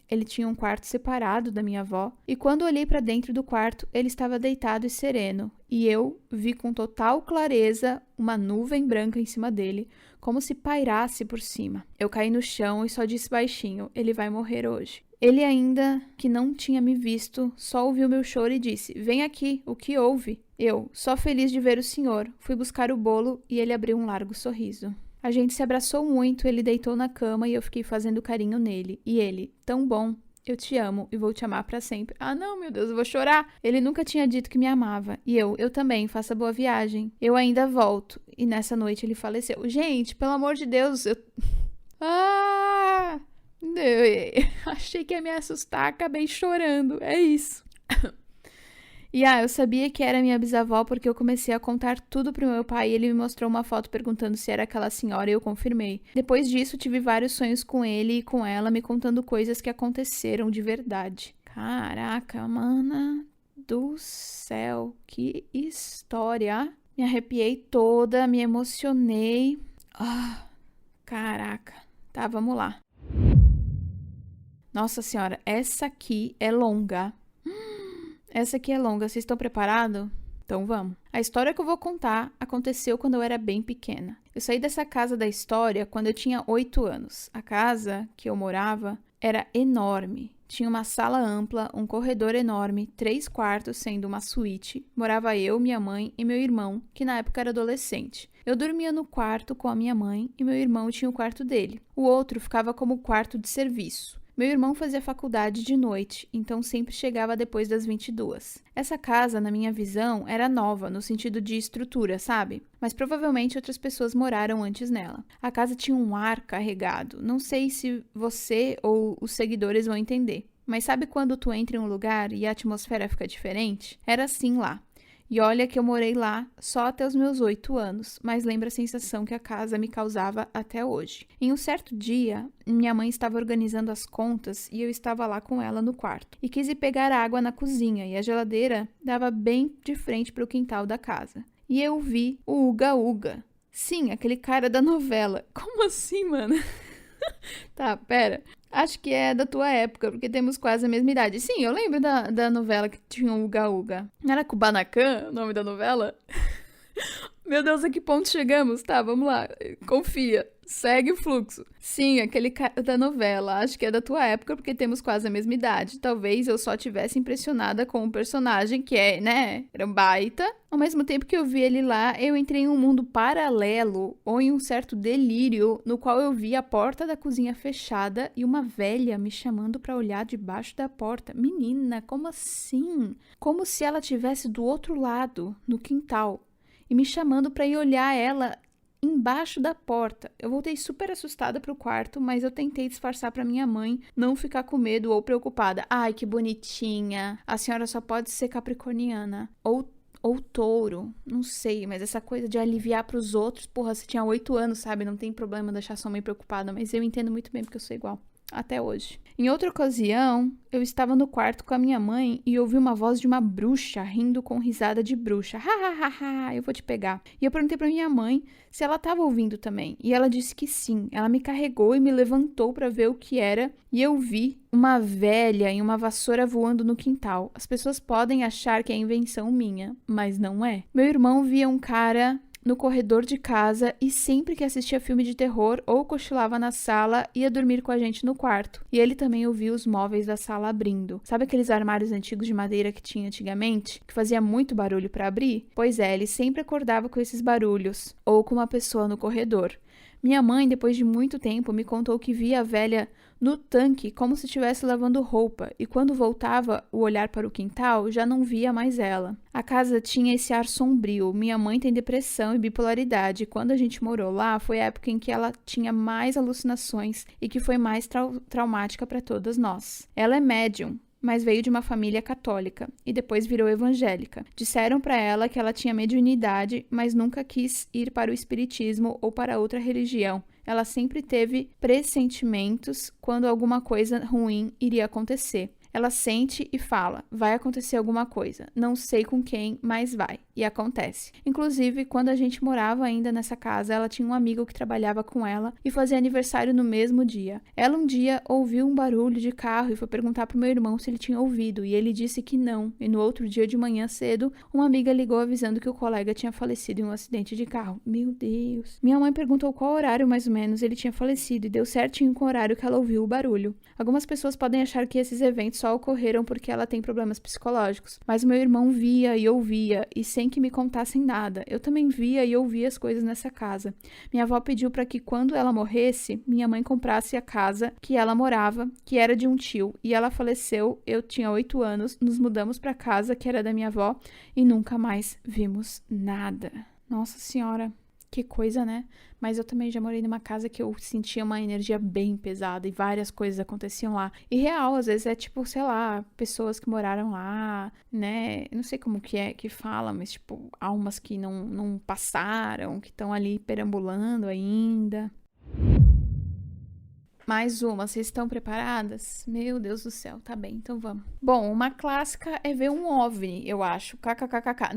Ele tinha um quarto separado da minha avó, e quando olhei para dentro do quarto, ele estava deitado e sereno, e eu vi com total clareza uma nuvem branca em cima dele, como se pairasse por cima. Eu caí no chão e só disse baixinho, ele vai morrer hoje. Ele ainda, que não tinha me visto, só ouviu meu choro e disse, vem aqui, o que houve? Eu, só feliz de ver o senhor, fui buscar o bolo e ele abriu um largo sorriso. A gente se abraçou muito, ele deitou na cama e eu fiquei fazendo carinho nele. E ele, tão bom, eu te amo e vou te amar pra sempre. Ah não, meu Deus, eu vou chorar. Ele nunca tinha dito que me amava. E eu também, faça boa viagem. Eu ainda volto. E nessa noite ele faleceu. Gente, pelo amor de Deus, eu... achei que ia me assustar, acabei chorando. É isso. E eu sabia que era minha bisavó porque eu comecei a contar tudo pro meu pai e ele me mostrou uma foto perguntando se era aquela senhora e eu confirmei. Depois disso, tive vários sonhos com ele e com ela me contando coisas que aconteceram de verdade. Caraca, mana do céu, que história. Me arrepiei toda, me emocionei. Caraca. Tá, vamos lá. Nossa senhora, essa aqui é longa. Essa aqui é longa, vocês estão preparados? Então vamos. A história que eu vou contar aconteceu quando eu era bem pequena. Eu saí dessa casa da história quando eu tinha 8 anos. A casa que eu morava era enorme. Tinha uma sala ampla, um corredor enorme, 3 quartos sendo uma suíte. Morava eu, minha mãe e meu irmão, que na época era adolescente. Eu dormia no quarto com a minha mãe e meu irmão tinha o quarto dele. O outro ficava como quarto de serviço. Meu irmão fazia faculdade de noite, então sempre chegava depois das 22. Essa casa, na minha visão, era nova, no sentido de estrutura, sabe? Mas provavelmente outras pessoas moraram antes nela. A casa tinha um ar carregado. Não sei se você ou os seguidores vão entender. Mas sabe quando tu entra em um lugar e a atmosfera fica diferente? Era assim lá. E olha que eu morei lá só até os meus 8 anos, mas lembro a sensação que a casa me causava até hoje. Em um certo dia, minha mãe estava organizando as contas e eu estava lá com ela no quarto. E quis ir pegar água na cozinha e a geladeira dava bem de frente para o quintal da casa. E eu vi o Uga Uga. Sim, aquele cara da novela. Como assim, mano? Tá, pera. Acho que é da tua época, porque temos quase a mesma idade. Sim, eu lembro da novela que tinha o Uga Uga. Não era Kubanacan o nome da novela? Meu Deus, a que ponto chegamos? Tá, vamos lá. Confia. Segue o fluxo. Sim, aquele cara da novela. Acho que é da tua época, porque temos quase a mesma idade. Talvez eu só tivesse impressionada com o personagem, que é, né? Era um baita. Ao mesmo tempo que eu vi ele lá, eu entrei em um mundo paralelo, ou em um certo delírio, no qual eu vi a porta da cozinha fechada e uma velha me chamando pra olhar debaixo da porta. Menina, como assim? Como se ela estivesse do outro lado, no quintal, e me chamando pra ir olhar ela embaixo da porta. Eu voltei super assustada pro quarto, mas eu tentei disfarçar pra minha mãe não ficar com medo ou preocupada. Ai, que bonitinha. A senhora só pode ser capricorniana. Ou touro, não sei, mas essa coisa de aliviar pros outros, porra, você tinha 8 anos, sabe? Não tem problema deixar sua mãe preocupada, mas eu entendo muito bem porque eu sou igual. Até hoje. Em outra ocasião, eu estava no quarto com a minha mãe e ouvi uma voz de uma bruxa rindo com risada de bruxa. Ha, ha, ha, ha, eu vou te pegar. E eu perguntei pra minha mãe se ela estava ouvindo também. E ela disse que sim. Ela me carregou e me levantou para ver o que era. E eu vi uma velha em uma vassoura voando no quintal. As pessoas podem achar que é invenção minha, mas não é. Meu irmão via um cara no corredor de casa e sempre que assistia filme de terror ou cochilava na sala, ia dormir com a gente no quarto. E ele também ouvia os móveis da sala abrindo. Sabe aqueles armários antigos de madeira que tinha antigamente? Que fazia muito barulho para abrir? Pois é, ele sempre acordava com esses barulhos, ou com uma pessoa no corredor. Minha mãe, depois de muito tempo, me contou que via a velha no tanque como se estivesse lavando roupa, e quando voltava o olhar para o quintal, já não via mais ela. A casa tinha esse ar sombrio. Minha mãe tem depressão e bipolaridade, e quando a gente morou lá, foi a época em que ela tinha mais alucinações e que foi mais traumática para todas nós. Ela é médium, mas veio de uma família católica e depois virou evangélica. Disseram para ela que ela tinha mediunidade, mas nunca quis ir para o espiritismo ou para outra religião. Ela sempre teve pressentimentos quando alguma coisa ruim iria acontecer. Ela sente e fala, vai acontecer alguma coisa. Não sei com quem, mas vai. E acontece. Inclusive, quando a gente morava ainda nessa casa, ela tinha um amigo que trabalhava com ela e fazia aniversário no mesmo dia. Ela um dia ouviu um barulho de carro e foi perguntar pro meu irmão se ele tinha ouvido, e ele disse que não. E no outro dia de manhã cedo, uma amiga ligou avisando que o colega tinha falecido em um acidente de carro. Meu Deus. Minha mãe perguntou qual horário mais ou menos ele tinha falecido e deu certinho com o horário que ela ouviu o barulho. Algumas pessoas podem achar que esses eventos só ocorreram porque ela tem problemas psicológicos, mas meu irmão via e ouvia, e sem que me contassem nada. Eu também via e ouvia as coisas nessa casa. Minha avó pediu para que quando ela morresse, minha mãe comprasse a casa que ela morava, que era de um tio, e ela faleceu, eu tinha 8 anos, nos mudamos para a casa que era da minha avó e nunca mais vimos nada. Nossa Senhora, que coisa, né? Mas eu também já morei numa casa que eu sentia uma energia bem pesada e várias coisas aconteciam lá. E real, às vezes é tipo, sei lá, pessoas que moraram lá, né? Eu não sei como que é que fala, mas tipo, almas que não passaram, que estão ali perambulando ainda. Mais uma, vocês estão preparadas? Meu Deus do céu, tá bem, então vamos. Bom, uma clássica é ver um OVNI, eu acho. KKKKK.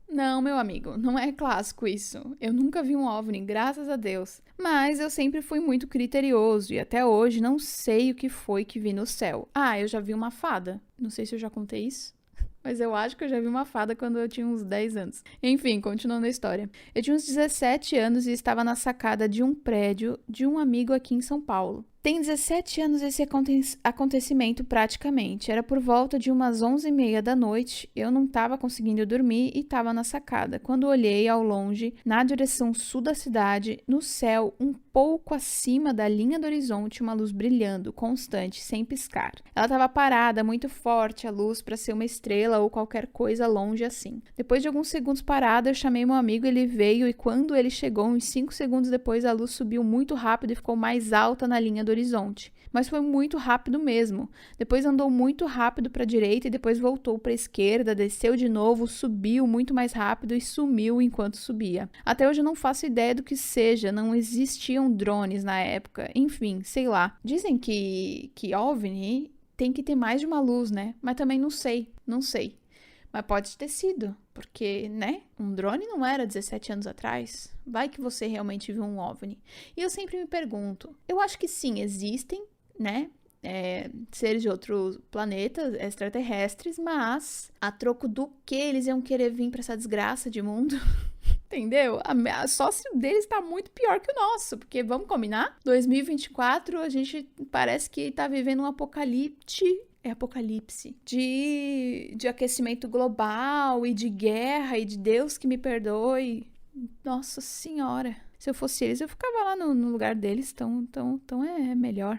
Não, meu amigo, não é clássico isso. Eu nunca vi um OVNI, graças a Deus. Mas eu sempre fui muito criterioso e até hoje não sei o que foi que vi no céu. Ah, eu já vi uma fada. Não sei se eu já contei isso. Mas eu acho que eu já vi uma fada quando eu tinha uns 10 anos. Enfim, continuando a história. Eu tinha uns 17 anos e estava na sacada de um prédio de um amigo aqui em São Paulo. Tem 17 anos esse acontecimento praticamente. Era por volta de umas 11h30 da noite. Eu não estava conseguindo dormir e estava na sacada. Quando olhei ao longe, na direção sul da cidade, no céu, um pouco acima da linha do horizonte, uma luz brilhando, constante, sem piscar. Ela estava parada, muito forte a luz para ser uma estrela ou qualquer coisa longe assim. Depois de alguns segundos parada, eu chamei meu amigo, ele veio e quando ele chegou, uns 5 segundos depois, a luz subiu muito rápido e ficou mais alta na linha do horizonte, mas foi muito rápido mesmo. Depois andou muito rápido para a direita e depois voltou para a esquerda, desceu de novo, subiu muito mais rápido e sumiu enquanto subia. Até hoje eu não faço ideia do que seja, não existiam drones na época, enfim, sei lá. Dizem que OVNI tem que ter mais de uma luz, né? Mas também não sei. Mas pode ter sido, porque, né? Um drone não era 17 anos atrás. Vai que você realmente viu um OVNI. E eu sempre me pergunto, eu acho que sim, existem, né? Seres de outros planetas, extraterrestres, mas a troco do que eles iam querer vir pra essa desgraça de mundo? Entendeu? A sócio deles tá muito pior que o nosso, porque vamos combinar? 2024, a gente parece que tá vivendo um apocalipse de aquecimento global e de guerra e de Deus que me perdoe. Nossa Senhora. Se eu fosse eles, eu ficava lá no lugar deles, então é melhor.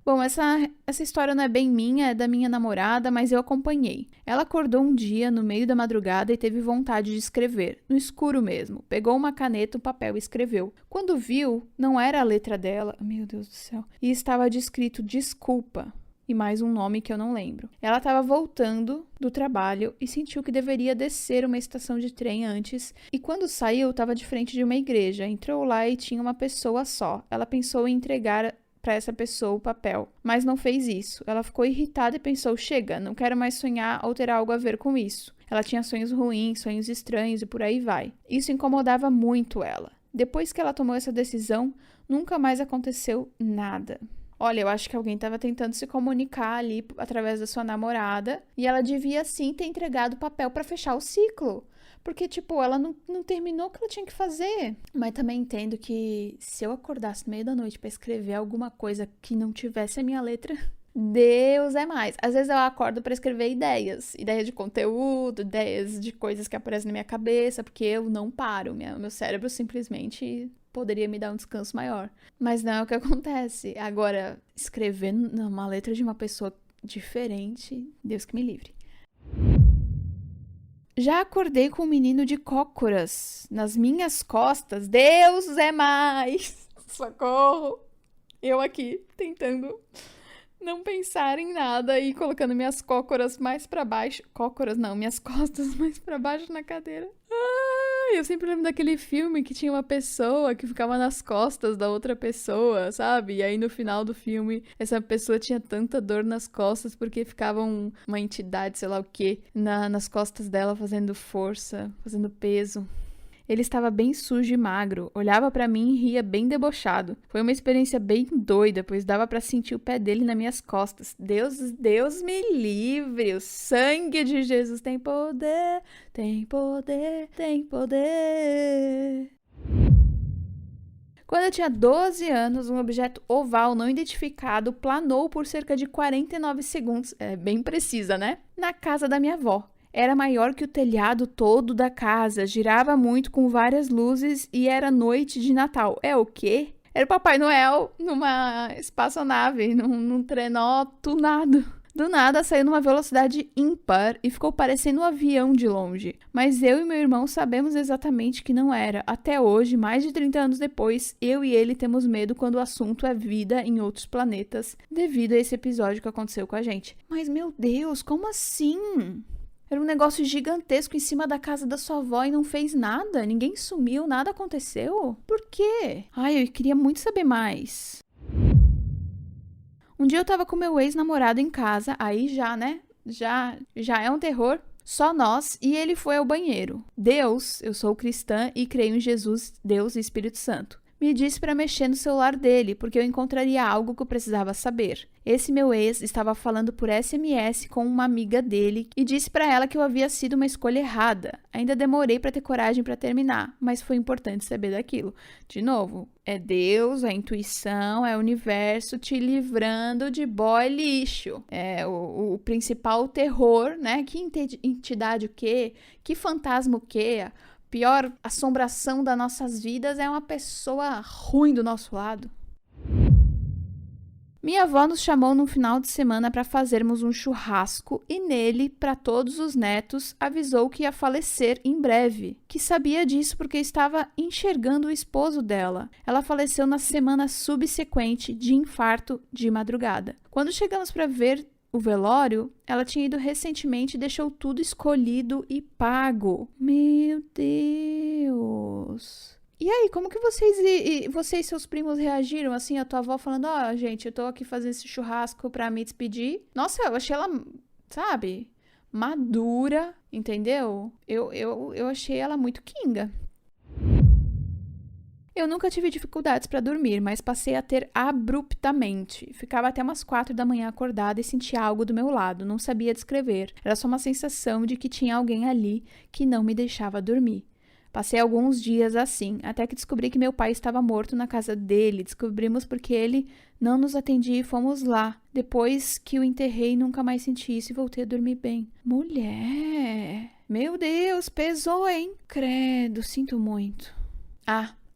Bom, essa história não é bem minha, é da minha namorada, mas eu acompanhei. Ela acordou um dia, no meio da madrugada, e teve vontade de escrever, no escuro mesmo. Pegou uma caneta, um papel e escreveu. Quando viu, não era a letra dela, meu Deus do céu, e estava descrito desculpa. E mais um nome que eu não lembro. Ela estava voltando do trabalho e sentiu que deveria descer uma estação de trem antes. E quando saiu, estava de frente de uma igreja. Entrou lá e tinha uma pessoa só. Ela pensou em entregar para essa pessoa o papel, mas não fez isso. Ela ficou irritada e pensou, chega, não quero mais sonhar ou ter algo a ver com isso. Ela tinha sonhos ruins, sonhos estranhos e por aí vai. Isso incomodava muito ela. Depois que ela tomou essa decisão, nunca mais aconteceu nada. Olha, eu acho que alguém estava tentando se comunicar ali através da sua namorada e ela devia sim ter entregado o papel para fechar o ciclo. Porque, tipo, ela não terminou o que ela tinha que fazer. Mas também entendo que se eu acordasse no meio da noite para escrever alguma coisa que não tivesse a minha letra, Deus é mais. Às vezes eu acordo para escrever ideias de conteúdo, ideias de coisas que aparecem na minha cabeça, porque eu não paro. Meu cérebro simplesmente poderia me dar um descanso maior. Mas não é o que acontece. Agora, escrever uma letra de uma pessoa diferente, Deus que me livre. Já acordei com um menino de cócoras nas minhas costas. Deus é mais! Socorro! Eu aqui tentando não pensar em nada e colocando minhas cócoras mais pra baixo. Cócoras não, minhas costas mais pra baixo na cadeira. Eu sempre lembro daquele filme que tinha uma pessoa que ficava nas costas da outra pessoa, sabe? E aí no final do filme, essa pessoa tinha tanta dor nas costas porque ficava uma entidade, sei lá o quê, nas costas dela fazendo força, fazendo peso. Ele estava bem sujo e magro, olhava pra mim e ria bem debochado. Foi uma experiência bem doida, pois dava pra sentir o pé dele nas minhas costas. Deus me livre! O sangue de Jesus tem poder, tem poder, tem poder. Quando eu tinha 12 anos, um objeto oval não identificado planou por cerca de 49 segundos, é bem precisa, né? Na casa da minha avó. Era maior que o telhado todo da casa, girava muito com várias luzes e era noite de Natal. É o quê? Era o Papai Noel numa espaçonave, num trenó tunado. Do nada saiu numa velocidade ímpar e ficou parecendo um avião de longe. Mas eu e meu irmão sabemos exatamente que não era. Até hoje, mais de 30 anos depois, eu e ele temos medo quando o assunto é vida em outros planetas, devido a esse episódio que aconteceu com a gente. Mas meu Deus, como assim? Era um negócio gigantesco em cima da casa da sua avó e não fez nada? Ninguém sumiu, nada aconteceu? Por quê? Ai, eu queria muito saber mais. Um dia eu tava com meu ex-namorado em casa, aí já, né? Já é um terror. Só nós, e ele foi ao banheiro. Deus, eu sou cristã e creio em Jesus, Deus e Espírito Santo. Me disse para mexer no celular dele, porque eu encontraria algo que eu precisava saber. Esse meu ex estava falando por SMS com uma amiga dele e disse para ela que eu havia sido uma escolha errada. Ainda demorei para ter coragem para terminar, mas foi importante saber daquilo. De novo, é Deus, é a intuição, é o universo te livrando de boy lixo. É o principal terror, né? Que entidade o quê? Que fantasma o quê? Pior assombração das nossas vidas é uma pessoa ruim do nosso lado. Minha avó nos chamou no final de semana para fazermos um churrasco e nele, para todos os netos, avisou que ia falecer em breve. Que sabia disso porque estava enxergando o esposo dela. Ela faleceu na semana subsequente de infarto de madrugada. Quando chegamos para ver o velório, ela tinha ido recentemente e deixou tudo escolhido e pago. Meu Deus! E aí, como que vocês e seus primos reagiram, assim, a tua avó falando, gente, eu tô aqui fazendo esse churrasco pra me despedir? Nossa, eu achei ela, sabe, madura, entendeu? Eu achei ela muito kinga. Eu nunca tive dificuldades para dormir, mas passei a ter abruptamente. Ficava até umas 4 da manhã acordada e sentia algo do meu lado, não sabia descrever. Era só uma sensação de que tinha alguém ali que não me deixava dormir. Passei alguns dias assim, até que descobri que meu pai estava morto na casa dele. Descobrimos porque ele não nos atendia e fomos lá. Depois que o enterrei, nunca mais senti isso e voltei a dormir bem. Mulher! Meu Deus, pesou, hein? Credo, sinto muito.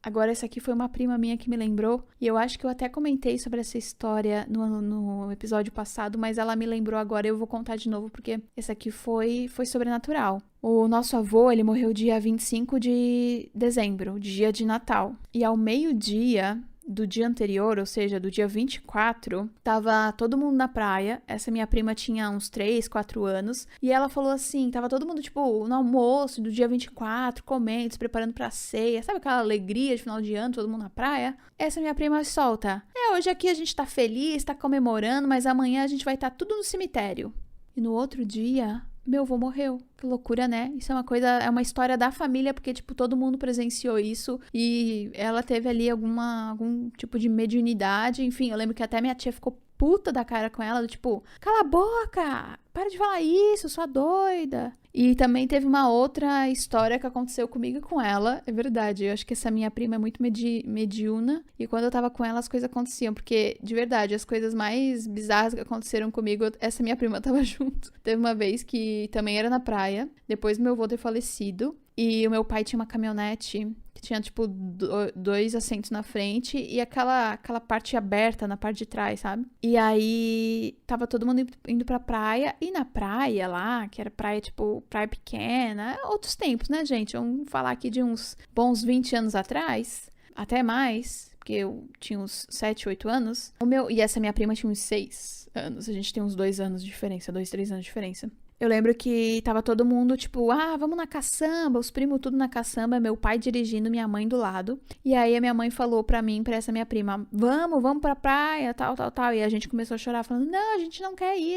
Agora, essa aqui foi uma prima minha que me lembrou, e eu acho que eu até comentei sobre essa história no episódio passado, mas ela me lembrou agora e eu vou contar de novo, porque essa aqui foi sobrenatural. O nosso avô, ele morreu dia 25 de dezembro, dia de Natal. E ao meio-dia do dia anterior, ou seja, do dia 24, tava todo mundo na praia. Essa minha prima tinha uns 3, 4 anos. E ela falou assim, tava todo mundo, tipo, no almoço do dia 24, comendo, se preparando pra ceia. Sabe aquela alegria de final de ano, todo mundo na praia? Essa minha prima solta. Hoje aqui a gente tá feliz, tá comemorando, mas amanhã a gente vai estar tudo no cemitério. E no outro dia, meu avô morreu. Que loucura, né? Isso é uma história da família, porque, tipo, todo mundo presenciou isso e ela teve ali algum tipo de mediunidade. Enfim, eu lembro que até minha tia ficou puta da cara com ela, do tipo, cala a boca, para de falar isso, sua doida. E também teve uma outra história que aconteceu comigo e com ela, é verdade, eu acho que essa minha prima é muito mediúna, e quando eu tava com ela as coisas aconteciam, porque, de verdade, as coisas mais bizarras que aconteceram comigo, essa minha prima tava junto. Teve uma vez que também era na praia, depois do meu avô ter falecido, e o meu pai tinha uma caminhonete que tinha, tipo, 2 assentos na frente e aquela parte aberta na parte de trás, sabe? E aí, tava todo mundo indo pra praia. E na praia lá, que era praia, tipo, praia pequena, outros tempos, né, gente? Vamos falar aqui de uns bons 20 anos atrás, até mais, porque eu tinha uns 7, 8 anos. E essa minha prima tinha uns 6 anos. A gente tem uns 2 anos de diferença, 2, 3 anos de diferença. Eu lembro que tava todo mundo, tipo, vamos na caçamba, os primos tudo na caçamba, meu pai dirigindo, minha mãe do lado. E aí a minha mãe falou pra mim, pra essa minha prima, vamos pra praia, tal. E a gente começou a chorar, falando, não, a gente não quer ir,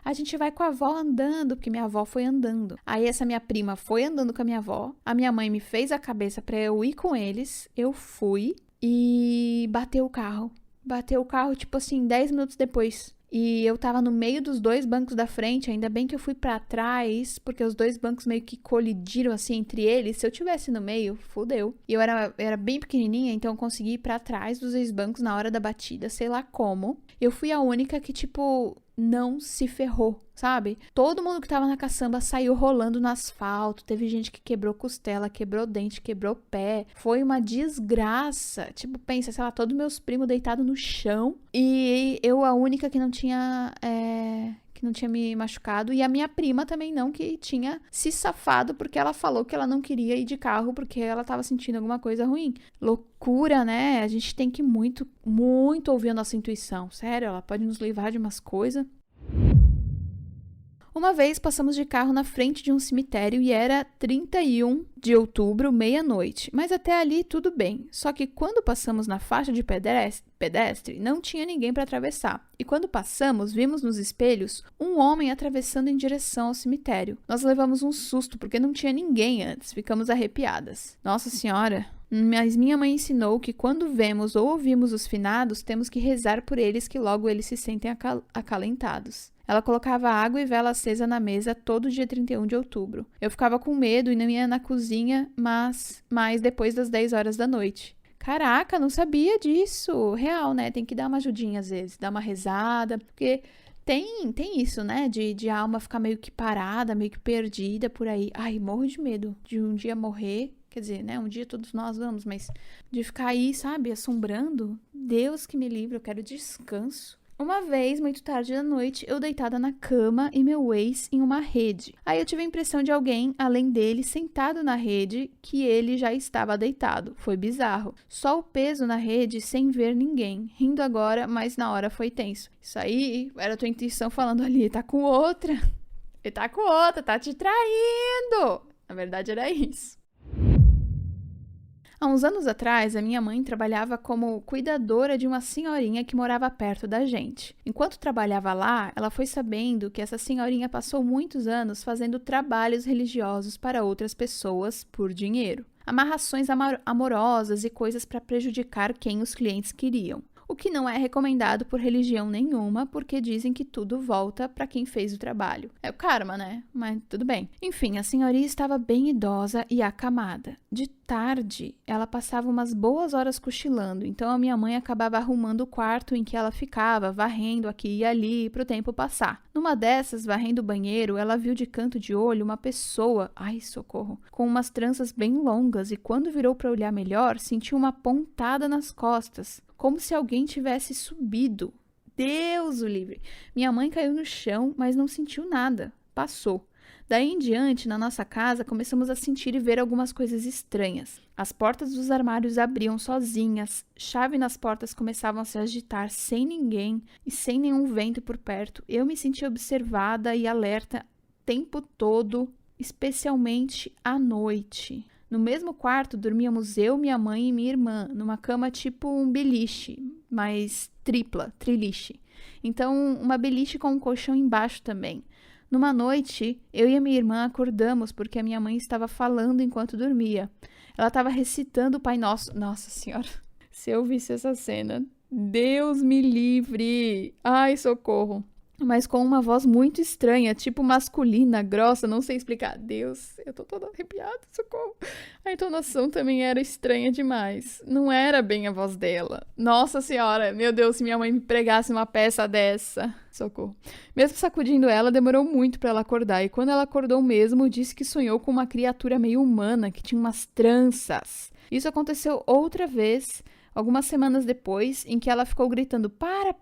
a gente vai com a avó andando, porque minha avó foi andando. Aí essa minha prima foi andando com a minha avó, a minha mãe me fez a cabeça pra eu ir com eles, eu fui e bateu o carro, tipo assim, 10 minutos depois. E eu tava no meio dos 2 bancos da frente, ainda bem que eu fui pra trás, porque os 2 bancos meio que colidiram assim entre eles. Se eu tivesse no meio, fudeu. E eu era bem pequenininha, então eu consegui ir pra trás dos 2 bancos na hora da batida, sei lá como. Eu fui a única que, tipo, não se ferrou, sabe? Todo mundo que tava na caçamba saiu rolando no asfalto. Teve gente que quebrou costela, quebrou dente, quebrou pé. Foi uma desgraça. Tipo, pensa, sei lá, todos meus primos deitados no chão. E eu a única que não tinha me machucado. E a minha prima também não, que tinha se safado porque ela falou que ela não queria ir de carro porque ela tava sentindo alguma coisa ruim. Loucura, né? A gente tem que muito, muito ouvir a nossa intuição. Sério, ela pode nos livrar de umas coisas. Uma vez passamos de carro na frente de um cemitério e era 31 de outubro, meia-noite. Mas até ali tudo bem. Só que quando passamos na faixa de pedestre, não tinha ninguém para atravessar. E quando passamos, vimos nos espelhos um homem atravessando em direção ao cemitério. Nós levamos um susto porque não tinha ninguém antes. Ficamos arrepiadas. Nossa Senhora! Mas minha mãe ensinou que quando vemos ou ouvimos os finados, temos que rezar por eles que logo eles se sentem acalentados. Ela colocava água e vela acesa na mesa todo dia 31 de outubro. Eu ficava com medo e não ia na cozinha, mas depois das 10 horas da noite. Caraca, não sabia disso. Real, né? Tem que dar uma ajudinha às vezes, dar uma rezada, porque tem isso, né? De a alma ficar meio que parada, meio que perdida por aí. Ai, morro de medo de um dia morrer. Quer dizer, né? Um dia todos nós vamos, mas de ficar aí, sabe? Assombrando. Deus que me livre, eu quero descanso. Uma vez, muito tarde da noite, eu deitada na cama e meu ex em uma rede. Aí eu tive a impressão de alguém, além dele, sentado na rede, que ele já estava deitado. Foi bizarro. Só o peso na rede sem ver ninguém. Rindo agora, mas na hora foi tenso. Isso aí era a tua intuição falando ali, tá com outra. Ele tá com outra, tá te traindo. Na verdade era isso. Há uns anos atrás, a minha mãe trabalhava como cuidadora de uma senhorinha que morava perto da gente. Enquanto trabalhava lá, ela foi sabendo que essa senhorinha passou muitos anos fazendo trabalhos religiosos para outras pessoas por dinheiro. Amarrações amorosas e coisas para prejudicar quem os clientes queriam. o que não é recomendado por religião nenhuma, porque dizem que tudo volta para quem fez o trabalho. É o karma, né? Mas tudo bem. Enfim, a senhoria estava bem idosa e acamada. De tarde, ela passava umas boas horas cochilando, então a minha mãe acabava arrumando o quarto em que ela ficava, varrendo aqui e ali para o tempo passar. Numa dessas, varrendo o banheiro, ela viu de canto de olho uma pessoa, ai socorro, com umas tranças bem longas, e quando virou para olhar melhor, sentiu uma pontada nas costas, como se alguém tivesse subido. Deus o livre! Minha mãe caiu no chão, mas não sentiu nada. Passou. Daí em diante, na nossa casa, começamos a sentir e ver algumas coisas estranhas. As portas dos armários abriam sozinhas, chave nas portas começavam a se agitar sem ninguém e sem nenhum vento por perto. Eu me sentia observada e alerta o tempo todo, especialmente à noite. No mesmo quarto dormíamos eu, minha mãe e minha irmã, numa cama tipo um beliche, mas triliche. Então, uma beliche com um colchão embaixo também. Numa noite, eu e a minha irmã acordamos porque a minha mãe estava falando enquanto dormia. Ela estava recitando o Pai Nosso. Nossa Senhora, se eu visse essa cena, Deus me livre! Ai, socorro! Mas com uma voz muito estranha, tipo masculina, grossa, não sei explicar. Deus, eu tô toda arrepiada, socorro. A entonação também era estranha demais. Não era bem a voz dela. Nossa Senhora, meu Deus, se minha mãe me pregasse uma peça dessa. Socorro. Mesmo sacudindo ela, demorou muito pra ela acordar. E quando ela acordou mesmo, disse que sonhou com uma criatura meio humana, que tinha umas tranças. Isso aconteceu outra vez, algumas semanas depois, em que ela ficou gritando para,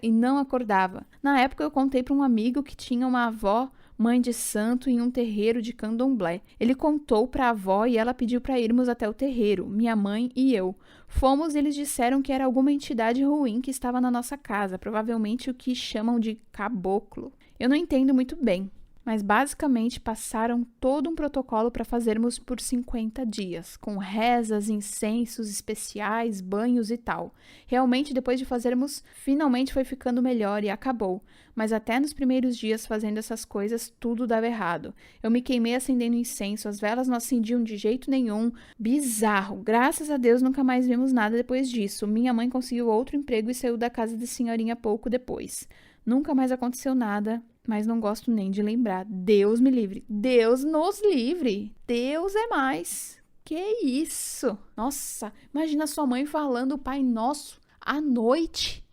e não acordava. Na época eu contei para um amigo que tinha uma avó, mãe de santo, em um terreiro de candomblé. Ele contou para a avó e ela pediu para irmos até o terreiro, minha mãe e eu. Fomos e eles disseram que era alguma entidade ruim que estava na nossa casa, provavelmente o que chamam de caboclo. Eu não entendo muito bem, mas basicamente passaram todo um protocolo para fazermos por 50 dias, com rezas, incensos especiais, banhos e tal. Realmente, depois de fazermos, finalmente foi ficando melhor e acabou. Mas até nos primeiros dias fazendo essas coisas, tudo dava errado. Eu me queimei acendendo incenso, as velas não acendiam de jeito nenhum. Bizarro. Graças a Deus nunca mais vimos nada depois disso. Minha mãe conseguiu outro emprego e saiu da casa da senhorinha pouco depois. Nunca mais aconteceu nada, mas não gosto nem de lembrar. Deus me livre. Deus nos livre. Deus é mais. Que isso? Nossa, imagina sua mãe falando o Pai Nosso à noite,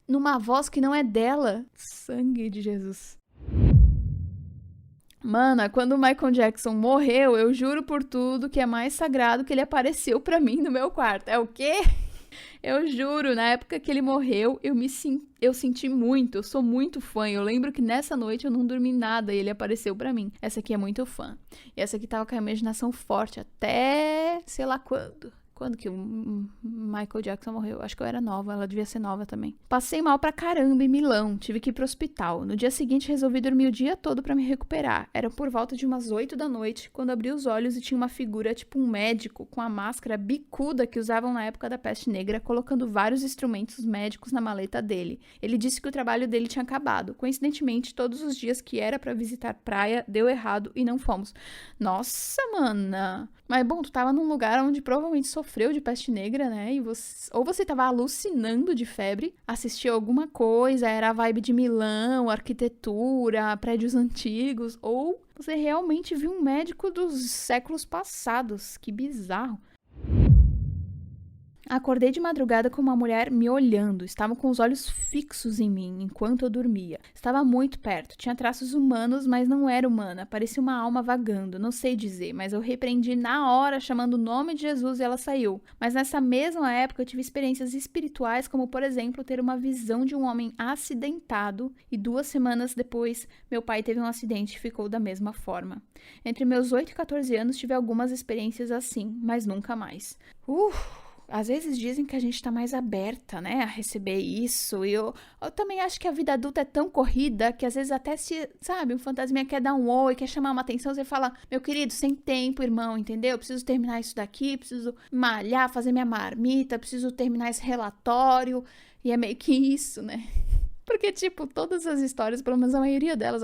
numa voz que não é dela. Sangue de Jesus. Mana, quando o Michael Jackson morreu, eu juro por tudo que é mais sagrado que ele apareceu pra mim no meu quarto. É o quê? Eu juro, na época que ele morreu, eu senti muito, eu sou muito fã. Eu lembro que nessa noite eu não dormi nada e ele apareceu pra mim. Essa aqui é muito fã. E essa aqui tava com a imaginação forte até sei lá quando. Quando que o Michael Jackson morreu? Acho que eu era nova, ela devia ser nova também. Passei mal pra caramba em Milão, tive que ir pro hospital. No dia seguinte resolvi dormir o dia todo pra me recuperar. Era por volta de umas 8 da noite, quando abri os olhos e tinha uma figura tipo um médico com a máscara bicuda que usavam na época da peste negra, colocando vários instrumentos médicos na maleta dele. Ele disse que o trabalho dele tinha acabado. Coincidentemente, todos os dias que era pra visitar praia, deu errado e não fomos. Nossa, mana! Mas bom, tu tava num lugar onde provavelmente sofreu de peste negra, né? E ou você tava alucinando de febre, assistiu alguma coisa, era a vibe de Milão, arquitetura, prédios antigos, ou você realmente viu um médico dos séculos passados. Que bizarro. Acordei de madrugada com uma mulher me olhando. Estava com os olhos fixos em mim enquanto eu dormia. Estava muito perto. Tinha traços humanos, mas não era humana. Parecia uma alma vagando. Não sei dizer, mas eu repreendi na hora, chamando o nome de Jesus, e ela saiu. Mas nessa mesma época eu tive experiências espirituais, como por exemplo, ter uma visão de um homem acidentado, e 2 semanas depois, meu pai teve um acidente e ficou da mesma forma. Entre meus 8 e 14 anos tive algumas experiências assim, mas nunca mais. Às vezes dizem que a gente tá mais aberta, né, a receber isso. E eu também acho que a vida adulta é tão corrida que às vezes até se, sabe, um fantasminha quer dar um oi, quer chamar uma atenção, você fala, meu querido, sem tempo, irmão, entendeu? Eu preciso terminar isso daqui, preciso malhar, fazer minha marmita, preciso terminar esse relatório. E é meio que isso, né? Porque, tipo, todas as histórias, pelo menos a maioria delas,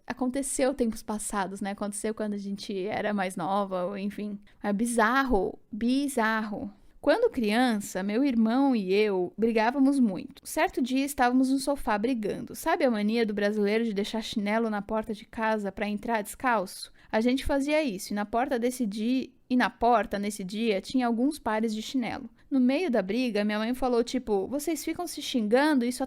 aconteceu tempos passados, né? Aconteceu quando a gente era mais nova, ou enfim. É bizarro, bizarro. Quando criança, meu irmão e eu brigávamos muito. Certo dia estávamos no sofá brigando. Sabe a mania do brasileiro de deixar chinelo na porta de casa para entrar descalço? A gente fazia isso, e na porta, nesse dia, tinha alguns pares de chinelo. No meio da briga, minha mãe falou, tipo, vocês ficam se xingando, isso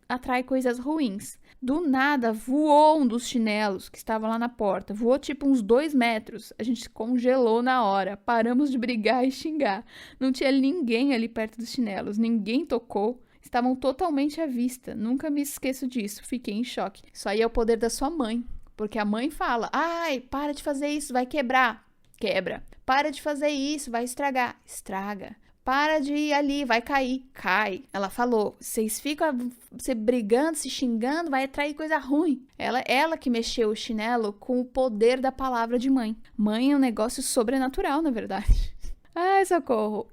atrai coisas ruins. Do nada, voou um dos chinelos que estava lá na porta. Voou tipo uns 2 metros. A gente congelou na hora. Paramos de brigar e xingar. Não tinha ninguém ali perto dos chinelos. Ninguém tocou. Estavam totalmente à vista. Nunca me esqueço disso. Fiquei em choque. Isso aí é o poder da sua mãe. Porque a mãe fala, ai, para de fazer isso, vai quebrar. Quebra. Para de fazer isso, vai estragar. Estraga. Para de ir ali, vai cair. Cai. Ela falou, vocês ficam se brigando, se xingando, vai atrair coisa ruim. Ela que mexeu o chinelo com o poder da palavra de mãe. Mãe é um negócio sobrenatural, na verdade. Ai, socorro.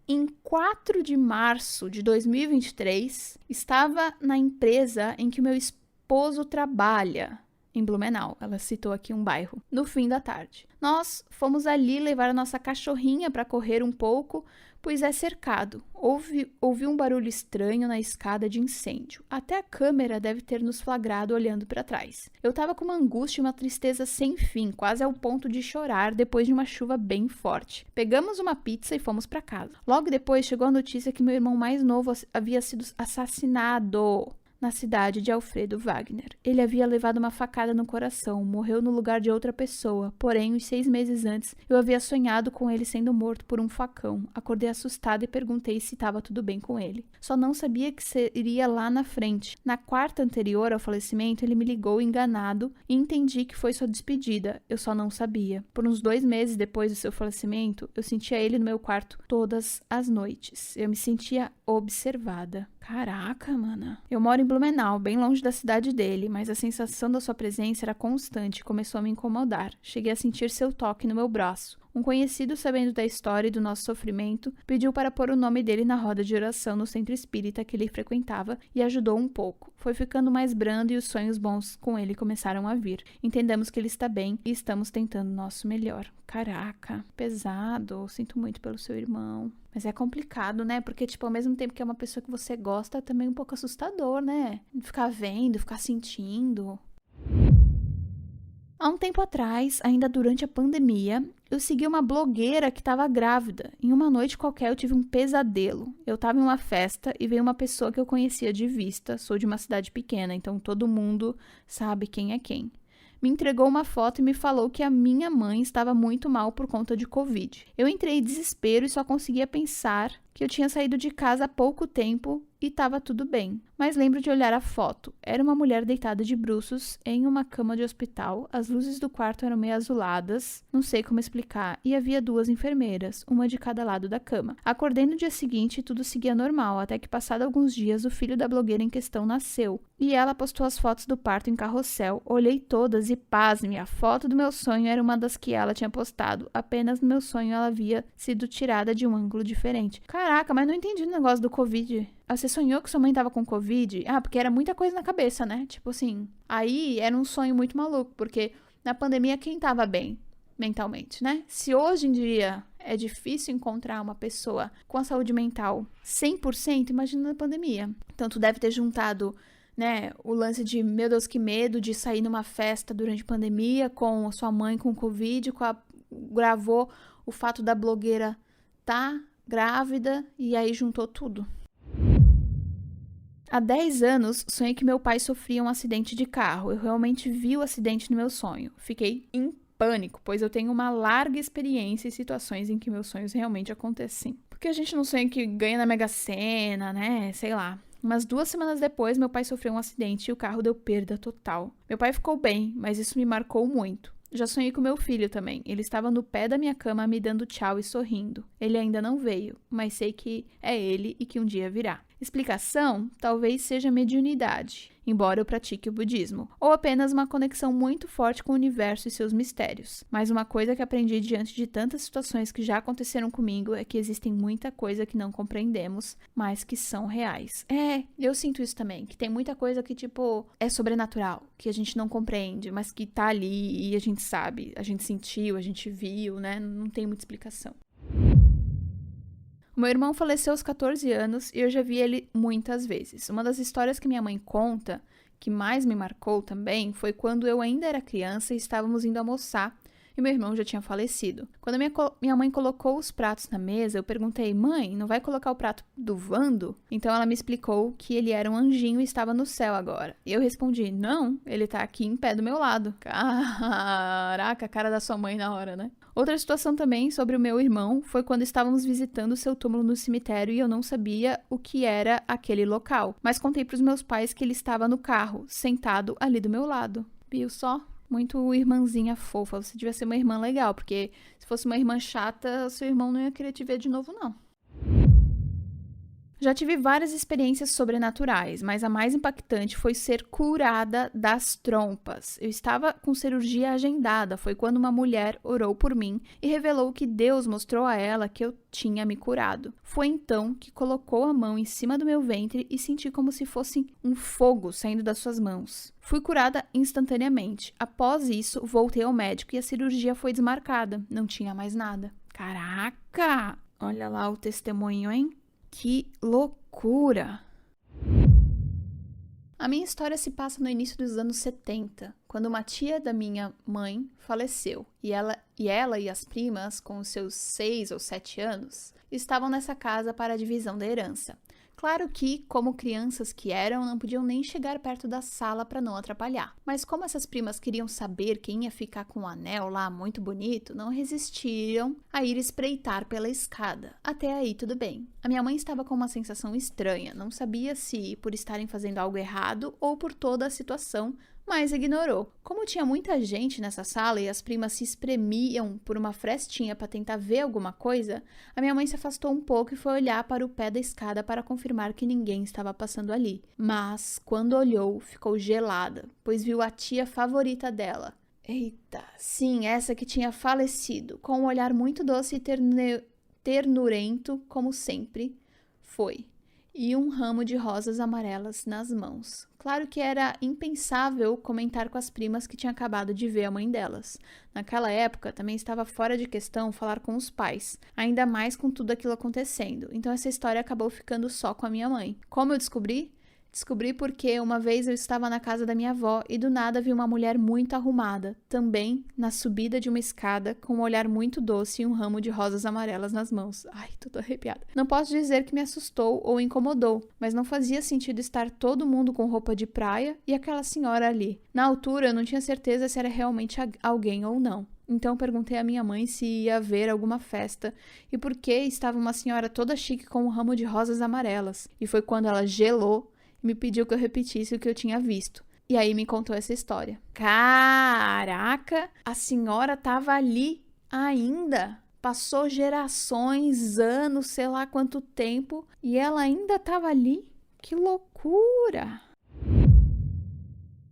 Em 4 de março de 2023, estava na empresa em que meu esposo trabalha. Em Blumenau, ela citou aqui um bairro, no fim da tarde. Nós fomos ali levar a nossa cachorrinha para correr um pouco, pois é cercado. Ouvi um barulho estranho na escada de incêndio. Até a câmera deve ter nos flagrado olhando para trás. Eu estava com uma angústia e uma tristeza sem fim, quase ao ponto de chorar depois de uma chuva bem forte. Pegamos uma pizza e fomos para casa. Logo depois chegou a notícia que meu irmão mais novo havia sido assassinado na cidade de Alfredo Wagner. Ele havia levado uma facada no coração, morreu no lugar de outra pessoa, porém, uns 6 meses antes, eu havia sonhado com ele sendo morto por um facão. Acordei assustada e perguntei se estava tudo bem com ele. Só não sabia que seria lá na frente. Na quarta anterior ao falecimento, ele me ligou enganado e entendi que foi sua despedida. Eu só não sabia. Por uns 2 meses depois do seu falecimento, eu sentia ele no meu quarto todas as noites. Eu me sentia observada. Caraca, mana. Eu moro em Blumenau, bem longe da cidade dele, mas a sensação da sua presença era constante e começou a me incomodar. Cheguei a sentir seu toque no meu braço. Um conhecido, sabendo da história e do nosso sofrimento, pediu para pôr o nome dele na roda de oração no centro espírita que ele frequentava e ajudou um pouco. Foi ficando mais brando e os sonhos bons com ele começaram a vir. Entendemos que ele está bem e estamos tentando o nosso melhor. Caraca, pesado. Sinto muito pelo seu irmão. Mas é complicado, né? Porque, tipo, ao mesmo tempo que é uma pessoa que você gosta, é também um pouco assustador, né? Ficar vendo, ficar sentindo. Há um tempo atrás, ainda durante a pandemia, eu segui uma blogueira que estava grávida. Em uma noite qualquer eu tive um pesadelo. Eu estava em uma festa e veio uma pessoa que eu conhecia de vista. Sou de uma cidade pequena, então todo mundo sabe quem é quem. Me entregou uma foto e me falou que a minha mãe estava muito mal por conta de Covid. Eu entrei em desespero e só conseguia pensar que eu tinha saído de casa há pouco tempo e estava tudo bem. Mas lembro de olhar a foto. Era uma mulher deitada de bruços em uma cama de hospital. As luzes do quarto eram meio azuladas, não sei como explicar, e havia 2 enfermeiras, uma de cada lado da cama. Acordei no dia seguinte e tudo seguia normal, até que passado alguns dias o filho da blogueira em questão nasceu. E ela postou as fotos do parto em carrossel. Olhei todas e, pasme, a foto do meu sonho era uma das que ela tinha postado. Apenas no meu sonho ela havia sido tirada de um ângulo diferente. Caraca, mas não entendi o negócio do Covid. Você sonhou que sua mãe tava com Covid? Ah, porque era muita coisa na cabeça, né? Tipo assim, aí era um sonho muito maluco, porque na pandemia quem tava bem mentalmente, né? Se hoje em dia é difícil encontrar uma pessoa com a saúde mental 100%, imagina na pandemia. Então tu deve ter juntado, né, o lance de, meu Deus, que medo de sair numa festa durante a pandemia com a sua mãe com Covid, gravou o fato da blogueira tá grávida e aí juntou tudo. Há 10 anos, sonhei que meu pai sofria um acidente de carro. Eu realmente vi o acidente no meu sonho. Fiquei em pânico, pois eu tenho uma larga experiência em situações em que meus sonhos realmente acontecem. Porque a gente não sonha que ganha na Mega Sena, né? Sei lá. Umas 2 semanas depois, meu pai sofreu um acidente e o carro deu perda total. Meu pai ficou bem, mas isso me marcou muito. Já sonhei com meu filho também. Ele estava no pé da minha cama me dando tchau e sorrindo. Ele ainda não veio, mas sei que é ele e que um dia virá. Explicação? Talvez seja mediunidade, embora eu pratique o budismo, ou apenas uma conexão muito forte com o universo e seus mistérios. Mas uma coisa que aprendi diante de tantas situações que já aconteceram comigo é que existem muita coisa que não compreendemos, mas que são reais. Eu sinto isso também, que tem muita coisa que, tipo, é sobrenatural, que a gente não compreende, mas que tá ali e a gente sabe, a gente sentiu, a gente viu, né? Não tem muita explicação. O meu irmão faleceu aos 14 anos e eu já vi ele muitas vezes. Uma das histórias que minha mãe conta, que mais me marcou também, foi quando eu ainda era criança e estávamos indo almoçar e meu irmão já tinha falecido. Quando minha mãe colocou os pratos na mesa, eu perguntei: mãe, não vai colocar o prato do Vando? Então ela me explicou que ele era um anjinho e estava no céu agora. E eu respondi: não, ele tá aqui em pé do meu lado. Caraca, a cara da sua mãe na hora, né? Outra situação também sobre o meu irmão foi quando estávamos visitando seu túmulo no cemitério e eu não sabia o que era aquele local. Mas contei pros meus pais que ele estava no carro, sentado ali do meu lado. Viu só? Muito irmãzinha fofa. Você devia ser uma irmã legal, porque se fosse uma irmã chata, seu irmão não ia querer te ver de novo, não. Já tive várias experiências sobrenaturais, mas a mais impactante foi ser curada das trompas. Eu estava com cirurgia agendada, foi quando uma mulher orou por mim e revelou que Deus mostrou a ela que eu tinha me curado. Foi então que colocou a mão em cima do meu ventre e senti como se fosse um fogo saindo das suas mãos. Fui curada instantaneamente. Após isso, voltei ao médico e a cirurgia foi desmarcada. Não tinha mais nada. Caraca! Olha lá o testemunho, hein? Que loucura! A minha história se passa no início dos anos 70, quando uma tia da minha mãe faleceu. E ela e as primas, com os seus 6 ou 7 anos, estavam nessa casa para a divisão da herança. Claro que, como crianças que eram, não podiam nem chegar perto da sala para não atrapalhar. Mas como essas primas queriam saber quem ia ficar com o anel lá muito bonito, não resistiram a ir espreitar pela escada. Até aí tudo bem. A minha mãe estava com uma sensação estranha, não sabia se por estarem fazendo algo errado ou por toda a situação, mas ignorou. Como tinha muita gente nessa sala e as primas se espremiam por uma frestinha para tentar ver alguma coisa, a minha mãe se afastou um pouco e foi olhar para o pé da escada para confirmar que ninguém estava passando ali. Mas, quando olhou, ficou gelada, pois viu a tia favorita dela. Eita, sim, essa que tinha falecido, com um olhar muito doce e ternurento, como sempre foi. E um ramo de rosas amarelas nas mãos. Claro que era impensável comentar com as primas que tinham acabado de ver a mãe delas. Naquela época, também estava fora de questão falar com os pais, ainda mais com tudo aquilo acontecendo. Então essa história acabou ficando só com a minha mãe. Como eu descobri? Descobri porque uma vez eu estava na casa da minha avó e do nada vi uma mulher muito arrumada, também na subida de uma escada, com um olhar muito doce e um ramo de rosas amarelas nas mãos. Ai, tô toda arrepiada. Não posso dizer que me assustou ou incomodou, mas não fazia sentido estar todo mundo com roupa de praia e aquela senhora ali. Na altura, eu não tinha certeza se era realmente alguém ou não. Então perguntei à minha mãe se ia haver alguma festa e por que estava uma senhora toda chique com um ramo de rosas amarelas. E foi quando ela gelou e me pediu que eu repetisse o que eu tinha visto. E aí me contou essa história. Caraca, a senhora tava ali ainda. Passou gerações, anos, sei lá quanto tempo, e ela ainda tava ali? Que loucura!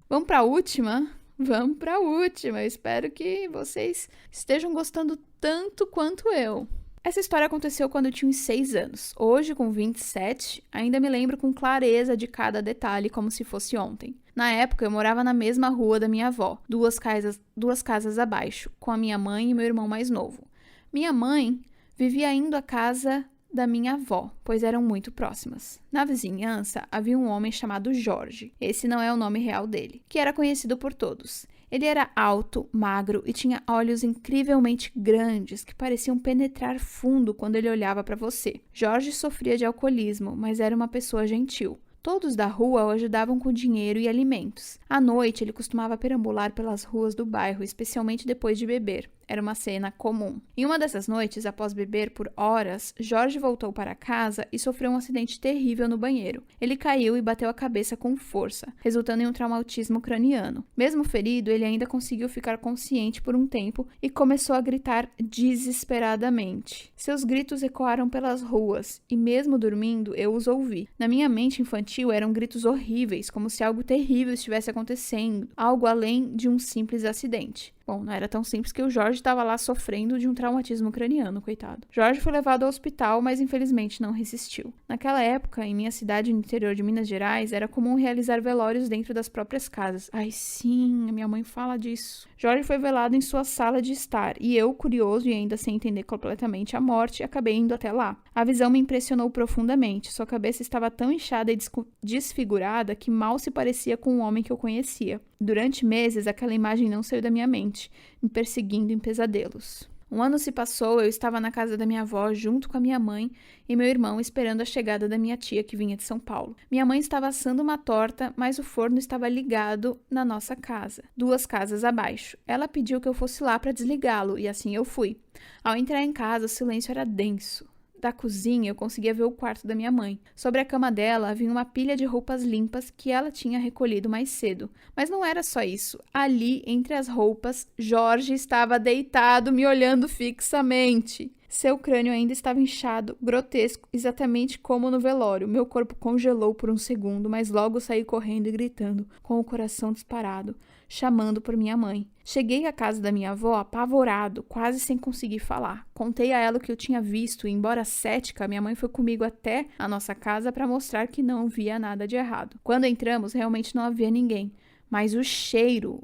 Vamos pra última? Vamos pra última. Eu espero que vocês estejam gostando tanto quanto eu. Essa história aconteceu quando eu tinha uns 6 anos. Hoje, com 27, ainda me lembro com clareza de cada detalhe, como se fosse ontem. Na época, eu morava na mesma rua da minha avó, duas casas abaixo, com a minha mãe e meu irmão mais novo. Minha mãe vivia indo à casa da minha avó, pois eram muito próximas. Na vizinhança, havia um homem chamado Jorge, esse não é o nome real dele, que era conhecido por todos. Ele era alto, magro e tinha olhos incrivelmente grandes que pareciam penetrar fundo quando ele olhava para você. Jorge sofria de alcoolismo, mas era uma pessoa gentil. Todos da rua o ajudavam com dinheiro e alimentos. À noite, ele costumava perambular pelas ruas do bairro, especialmente depois de beber. Era uma cena comum. Em uma dessas noites, após beber por horas, Jorge voltou para casa e sofreu um acidente terrível no banheiro. Ele caiu e bateu a cabeça com força, resultando em um traumatismo craniano. Mesmo ferido, ele ainda conseguiu ficar consciente por um tempo e começou a gritar desesperadamente. Seus gritos ecoaram pelas ruas e, mesmo dormindo, eu os ouvi. Na minha mente infantil, eram gritos horríveis, como se algo terrível estivesse acontecendo, algo além de um simples acidente. Bom, não era tão simples que o Jorge estava lá sofrendo de um traumatismo craniano, coitado. Jorge foi levado ao hospital, mas infelizmente não resistiu. Naquela época, em minha cidade no interior de Minas Gerais, era comum realizar velórios dentro das próprias casas. Ai, sim, minha mãe fala disso. Jorge foi velado em sua sala de estar, e eu, curioso e ainda sem entender completamente a morte, acabei indo até lá. A visão me impressionou profundamente. Sua cabeça estava tão inchada e desfigurada que mal se parecia com o homem que eu conhecia. Durante meses, aquela imagem não saiu da minha mente, me perseguindo em pesadelos. Um ano se passou, eu estava na casa da minha avó junto com a minha mãe e meu irmão esperando a chegada da minha tia que vinha de São Paulo. Minha mãe estava assando uma torta, mas o forno estava ligado na nossa casa, 2 casas abaixo. Ela pediu que eu fosse lá para desligá-lo e assim eu fui. Ao entrar em casa, o silêncio era denso. Da cozinha, eu conseguia ver o quarto da minha mãe. Sobre a cama dela havia uma pilha de roupas limpas que ela tinha recolhido mais cedo. Mas não era só isso. Ali, entre as roupas, Jorge estava deitado, me olhando fixamente. Seu crânio ainda estava inchado, grotesco, exatamente como no velório. Meu corpo congelou por um segundo, mas logo saí correndo e gritando, com o coração disparado, chamando por minha mãe. Cheguei à casa da minha avó apavorado, quase sem conseguir falar. Contei a ela o que eu tinha visto e, embora cética, minha mãe foi comigo até a nossa casa para mostrar que não via nada de errado. Quando entramos, realmente não havia ninguém. Mas o cheiro,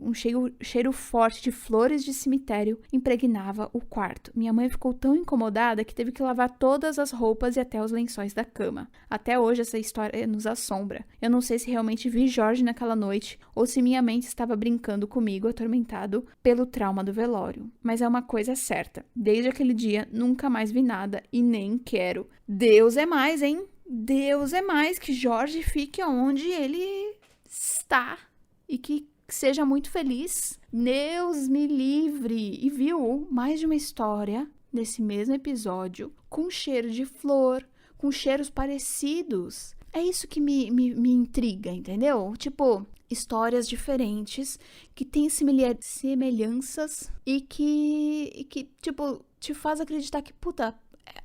cheiro forte de flores de cemitério, impregnava o quarto. Minha mãe ficou tão incomodada que teve que lavar todas as roupas e até os lençóis da cama. Até hoje essa história nos assombra. Eu não sei se realmente vi Jorge naquela noite ou se minha mente estava brincando comigo, atormentado pelo trauma do velório. Mas é uma coisa certa. Desde aquele dia, nunca mais vi nada e nem quero. Deus é mais, hein? Deus é mais, que Jorge fique onde ele está. E que seja muito feliz. Deus me livre. E viu mais de uma história nesse mesmo episódio com cheiro de flor, com cheiros parecidos. É isso que me intriga, entendeu? Tipo, histórias diferentes que têm semelhanças e que, tipo, te faz acreditar que, puta,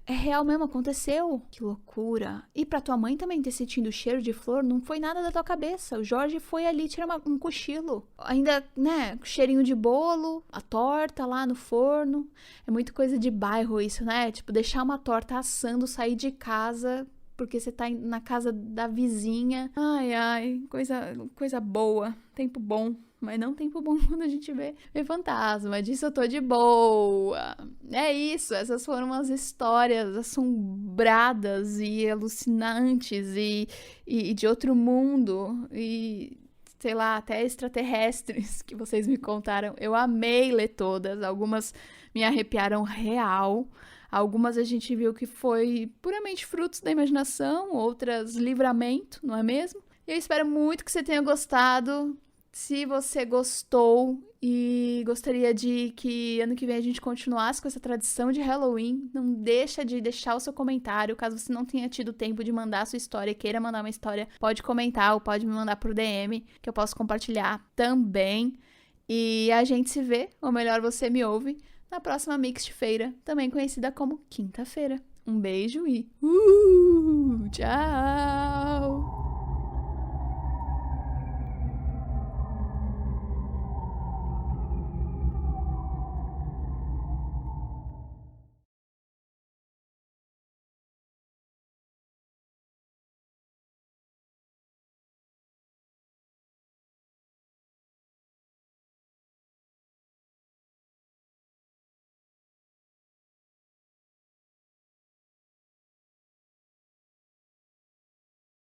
é real mesmo, aconteceu. Que loucura. E pra tua mãe também ter sentido o cheiro de flor, não foi nada da tua cabeça. O Jorge foi ali tirar um cochilo. Ainda, né, cheirinho de bolo, a torta lá no forno. É muito coisa de bairro isso, né? Tipo, deixar uma torta assando, sair de casa porque você tá na casa da vizinha. Ai, ai, coisa boa. Tempo bom. Mas não tempo bom quando a gente vê fantasma. Disso eu tô de boa. É isso, essas foram as histórias assombradas e alucinantes e de outro mundo. E, sei lá, até extraterrestres que vocês me contaram. Eu amei ler todas. Algumas me arrepiaram real. Algumas a gente viu que foi puramente frutos da imaginação. Outras livramento, não é mesmo? E eu espero muito que você tenha gostado. Se você gostou e gostaria de que ano que vem a gente continuasse com essa tradição de Halloween, não deixa de deixar o seu comentário. Caso você não tenha tido tempo de mandar a sua história e queira mandar uma história, pode comentar ou pode me mandar por DM, que eu posso compartilhar também. E a gente se vê, ou melhor, você me ouve, na próxima Mixed-feira, também conhecida como Quinta-feira. Um beijo e tchau!